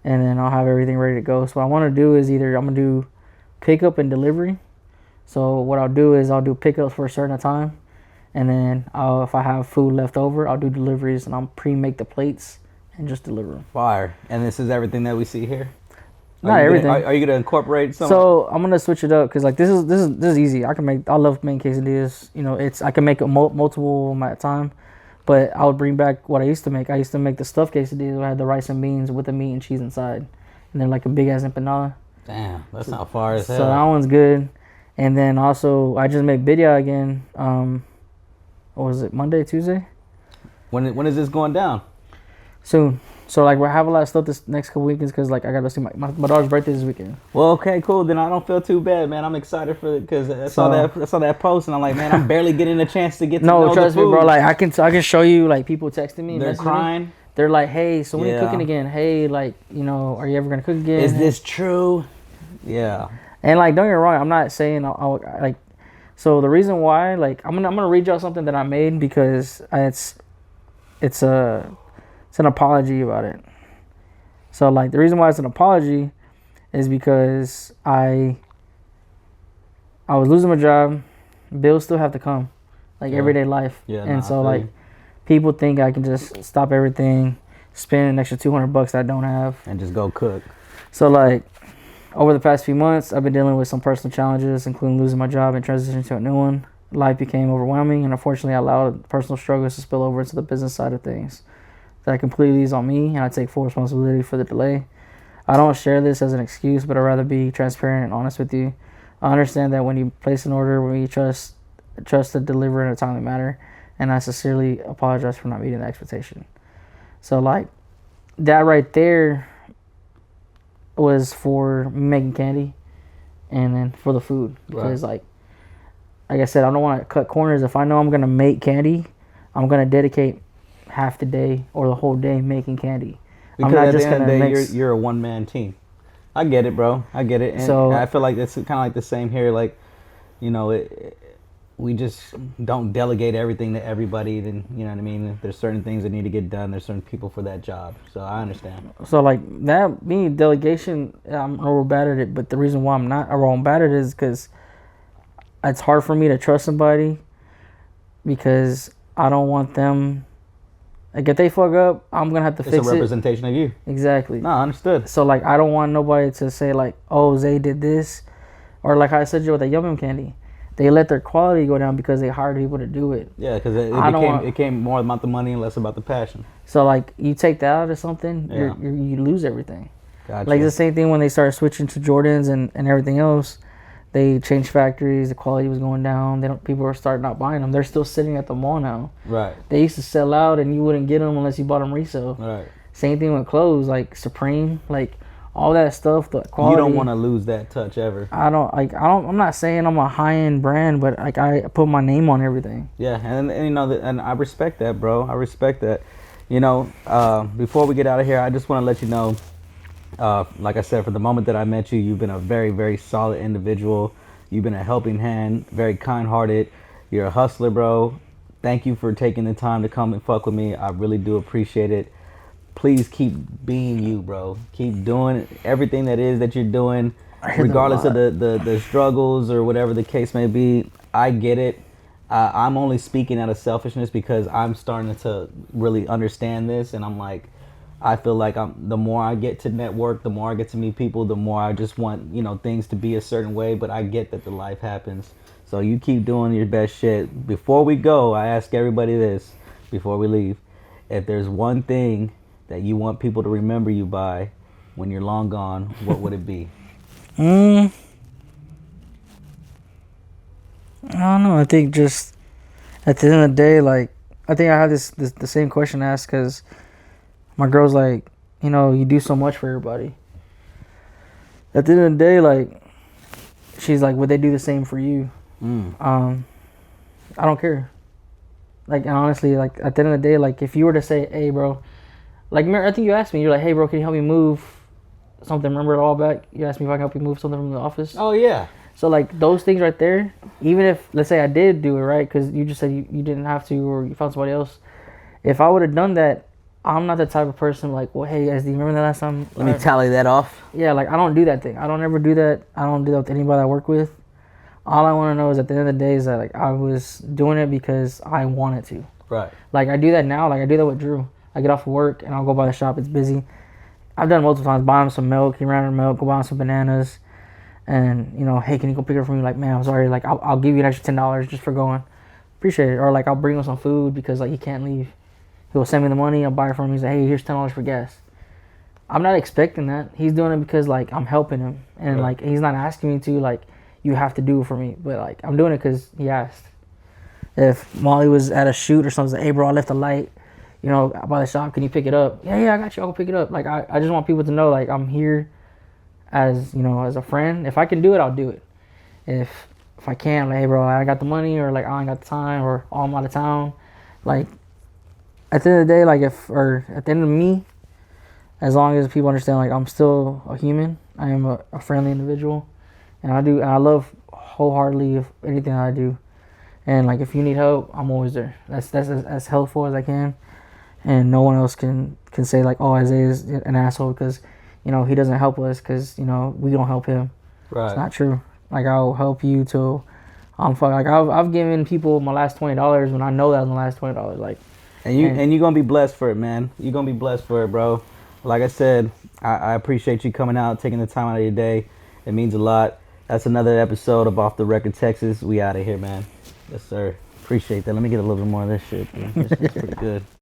and then I'll have everything ready to go. So what I want to do is either I'm going to do pickup and delivery. So what I'll do is I'll do pickups for a certain time, and then if I have food left over, I'll do deliveries, and I'll pre-make the plates and just deliver them. Fire. And this is everything that we see here? Not everything. Are you gonna incorporate some? So I'm gonna switch it up because like this is easy. I love making quesadillas. You know, I can make multiple at a time, but I would bring back what I used to make. I used to make the stuffed quesadillas where I had the rice and beans with the meat and cheese inside, and then like a big ass empanada. Damn, that's not far as hell. So that one's good. And then also I just made birria again. What was it? Monday, Tuesday? When is this going down? Soon. So like we'll have a lot of stuff this next couple weekends because like I gotta see my daughter's birthday this weekend. Well, okay, cool. Then I don't feel too bad, man. I'm excited for it because I saw that post and I'm like, man, I'm barely getting a chance to get to know trust the me, food. bro. Like I can show you like people texting me. They're messaging crying. Me. They're like, hey, so when are you Yeah. cooking again? Hey, like, you know, are you ever gonna cook again? Is this true? Yeah. And like, don't get me wrong, I'm not saying I'll like. So the reason why, like, I'm gonna read y'all something that I made because it's an apology about it. So like the reason why it's an apology is because I was losing my job, bills still have to come, like everyday life. Yeah, and nah, so I feel like you. people think I can just stop everything, spend an extra $200 that I don't have, And just go cook. So like over the past few months, I've been dealing with some personal challenges, including losing my job and transitioning to a new one. Life became overwhelming, and unfortunately, I allowed personal struggles to spill over into the business side of things. That completely is on me, and I take full responsibility for the delay. I don't share this as an excuse, but I'd rather be transparent and honest with you. I understand that when you place an order, we trust to deliver in a timely manner, and I sincerely apologize for not meeting the expectation. So like that right there was for making candy, and then for the food, because like I said, I don't want to cut corners. If I know I'm gonna make candy, I'm gonna dedicate half the day or the whole day making candy. Because I'm not at just the end of gonna the day, mix. you're a one-man team. I get it, bro. I get it. And So- I feel like it's kind of like the same here. Like, you know, we just don't delegate everything to everybody. Then, you know what I mean? If there's certain things that need to get done, there's certain people for that job. So I understand. So like that, me delegation, I'm real bad at it. But the reason why I'm not real bad at it is because it's hard for me to trust somebody, because I don't want them. Like if they fuck up, I'm gonna have to It's fix a it. representation of you. Exactly. No, understood. So like I don't want nobody to say like, oh, Zay did this, or like I said with the Yum Yum candy, they let their quality go down because they hired people to do it. Yeah, because it became more about the money and less about the passion. So like you take that out of something, Yeah. you lose everything. Gotcha. Like the same thing when they started switching to Jordans and everything else. They changed factories. The quality was going down. People were starting not buying them. They're still sitting at the mall now. Right. They used to sell out, and you wouldn't get them unless you bought them resale. Right. Same thing with clothes, like Supreme, like all that stuff. The quality. You don't want to lose that touch ever. I'm not saying I'm a high end brand, but like I put my name on everything. Yeah, and you know, and I respect that, bro. I respect that. You know, before we get out of here, I just want to let you know, like I said, from the moment that I met you, you've been a very, very solid individual. You've been a helping hand, very kind-hearted. You're a hustler, bro. Thank you for taking the time to come and fuck with me. I really do appreciate it. Please keep being you, bro. Keep doing everything that you're doing, regardless of the struggles or whatever the case may be. I get it. I'm only speaking out of selfishness because I'm starting to really understand this, and I'm like, I feel like the more I get to network, the more I get to meet people, the more I just want, you know, things to be a certain way. But I get that the life happens. So you keep doing your best shit. Before we go, I ask everybody this before we leave. If there's one thing that you want people to remember you by when you're long gone, what would it be? I don't know. I think just at the end of the day, like, I think I have the same question asked because my girl's like, you know, you do so much for everybody. At the end of the day, like, she's like, would they do the same for you? I don't care. Like, and honestly, like, at the end of the day, like, if you were to say, hey, bro, like, I think you asked me, you're like, hey, bro, can you help me move something? Remember it all back? You asked me if I can help you move something from the office. Oh, yeah. So, like, those things right there, even if, let's say I did do it, right? Because you just said you didn't have to, or you found somebody else. If I would have done that, I'm not the type of person like, well, hey, guys, do you remember the last time? Let me tally that off. Yeah, like, I don't do that thing. I don't ever do that. I don't do that with anybody I work with. All I want to know is at the end of the day is that, like, I was doing it because I wanted to. Right. Like, I do that now. Like, I do that with Drew. I get off of work, and I'll go by the shop. It's busy. I've done it multiple times. Buy him some milk. He ran out of milk. Go buy him some bananas. And, you know, hey, can you go pick it up for me? Like, man, I'm sorry. Like, I'll give you an extra $10 just for going. Appreciate it. Or, like, I'll bring him some food because, like, he can't leave. He'll send me the money. I'll buy it for him. He's like, hey, here's $10 for gas. I'm not expecting that. He's doing it because, like, I'm helping him. And, like, he's not asking me to, like, you have to do it for me. But, like, I'm doing it because he asked. If Molly was at a shoot or something, like, hey, bro, I left a light, you know, by the shop. Can you pick it up? Yeah, I got you. I'll go pick it up. Like, I just want people to know, like, I'm here as, you know, as a friend. If I can do it, I'll do it. If I can't, I'm like, hey, bro, I got the money, or, like, I ain't got the time, or oh, I'm out of town. Like, at the end of the day, like, at the end of me, as long as people understand, like, I'm still a human, I am a friendly individual, and I love wholeheartedly anything I do. And, like, if you need help, I'm always there. That's as helpful as I can. And no one else can say, like, oh, Isaiah is an asshole because, you know, he doesn't help us because, you know, we don't help him. Right. It's not true. Like, I'll help you till I'm fucked. Like, I've given people my last $20 when I know that was my last $20. Like, and you're going to be blessed for it, man. You're going to be blessed for it, bro. Like I said, I appreciate you coming out, taking the time out of your day. It means a lot. That's another episode of Off the Record Texas. We out of here, man. Yes, sir. Appreciate that. Let me get a little bit more of this shit. Man. It's pretty good.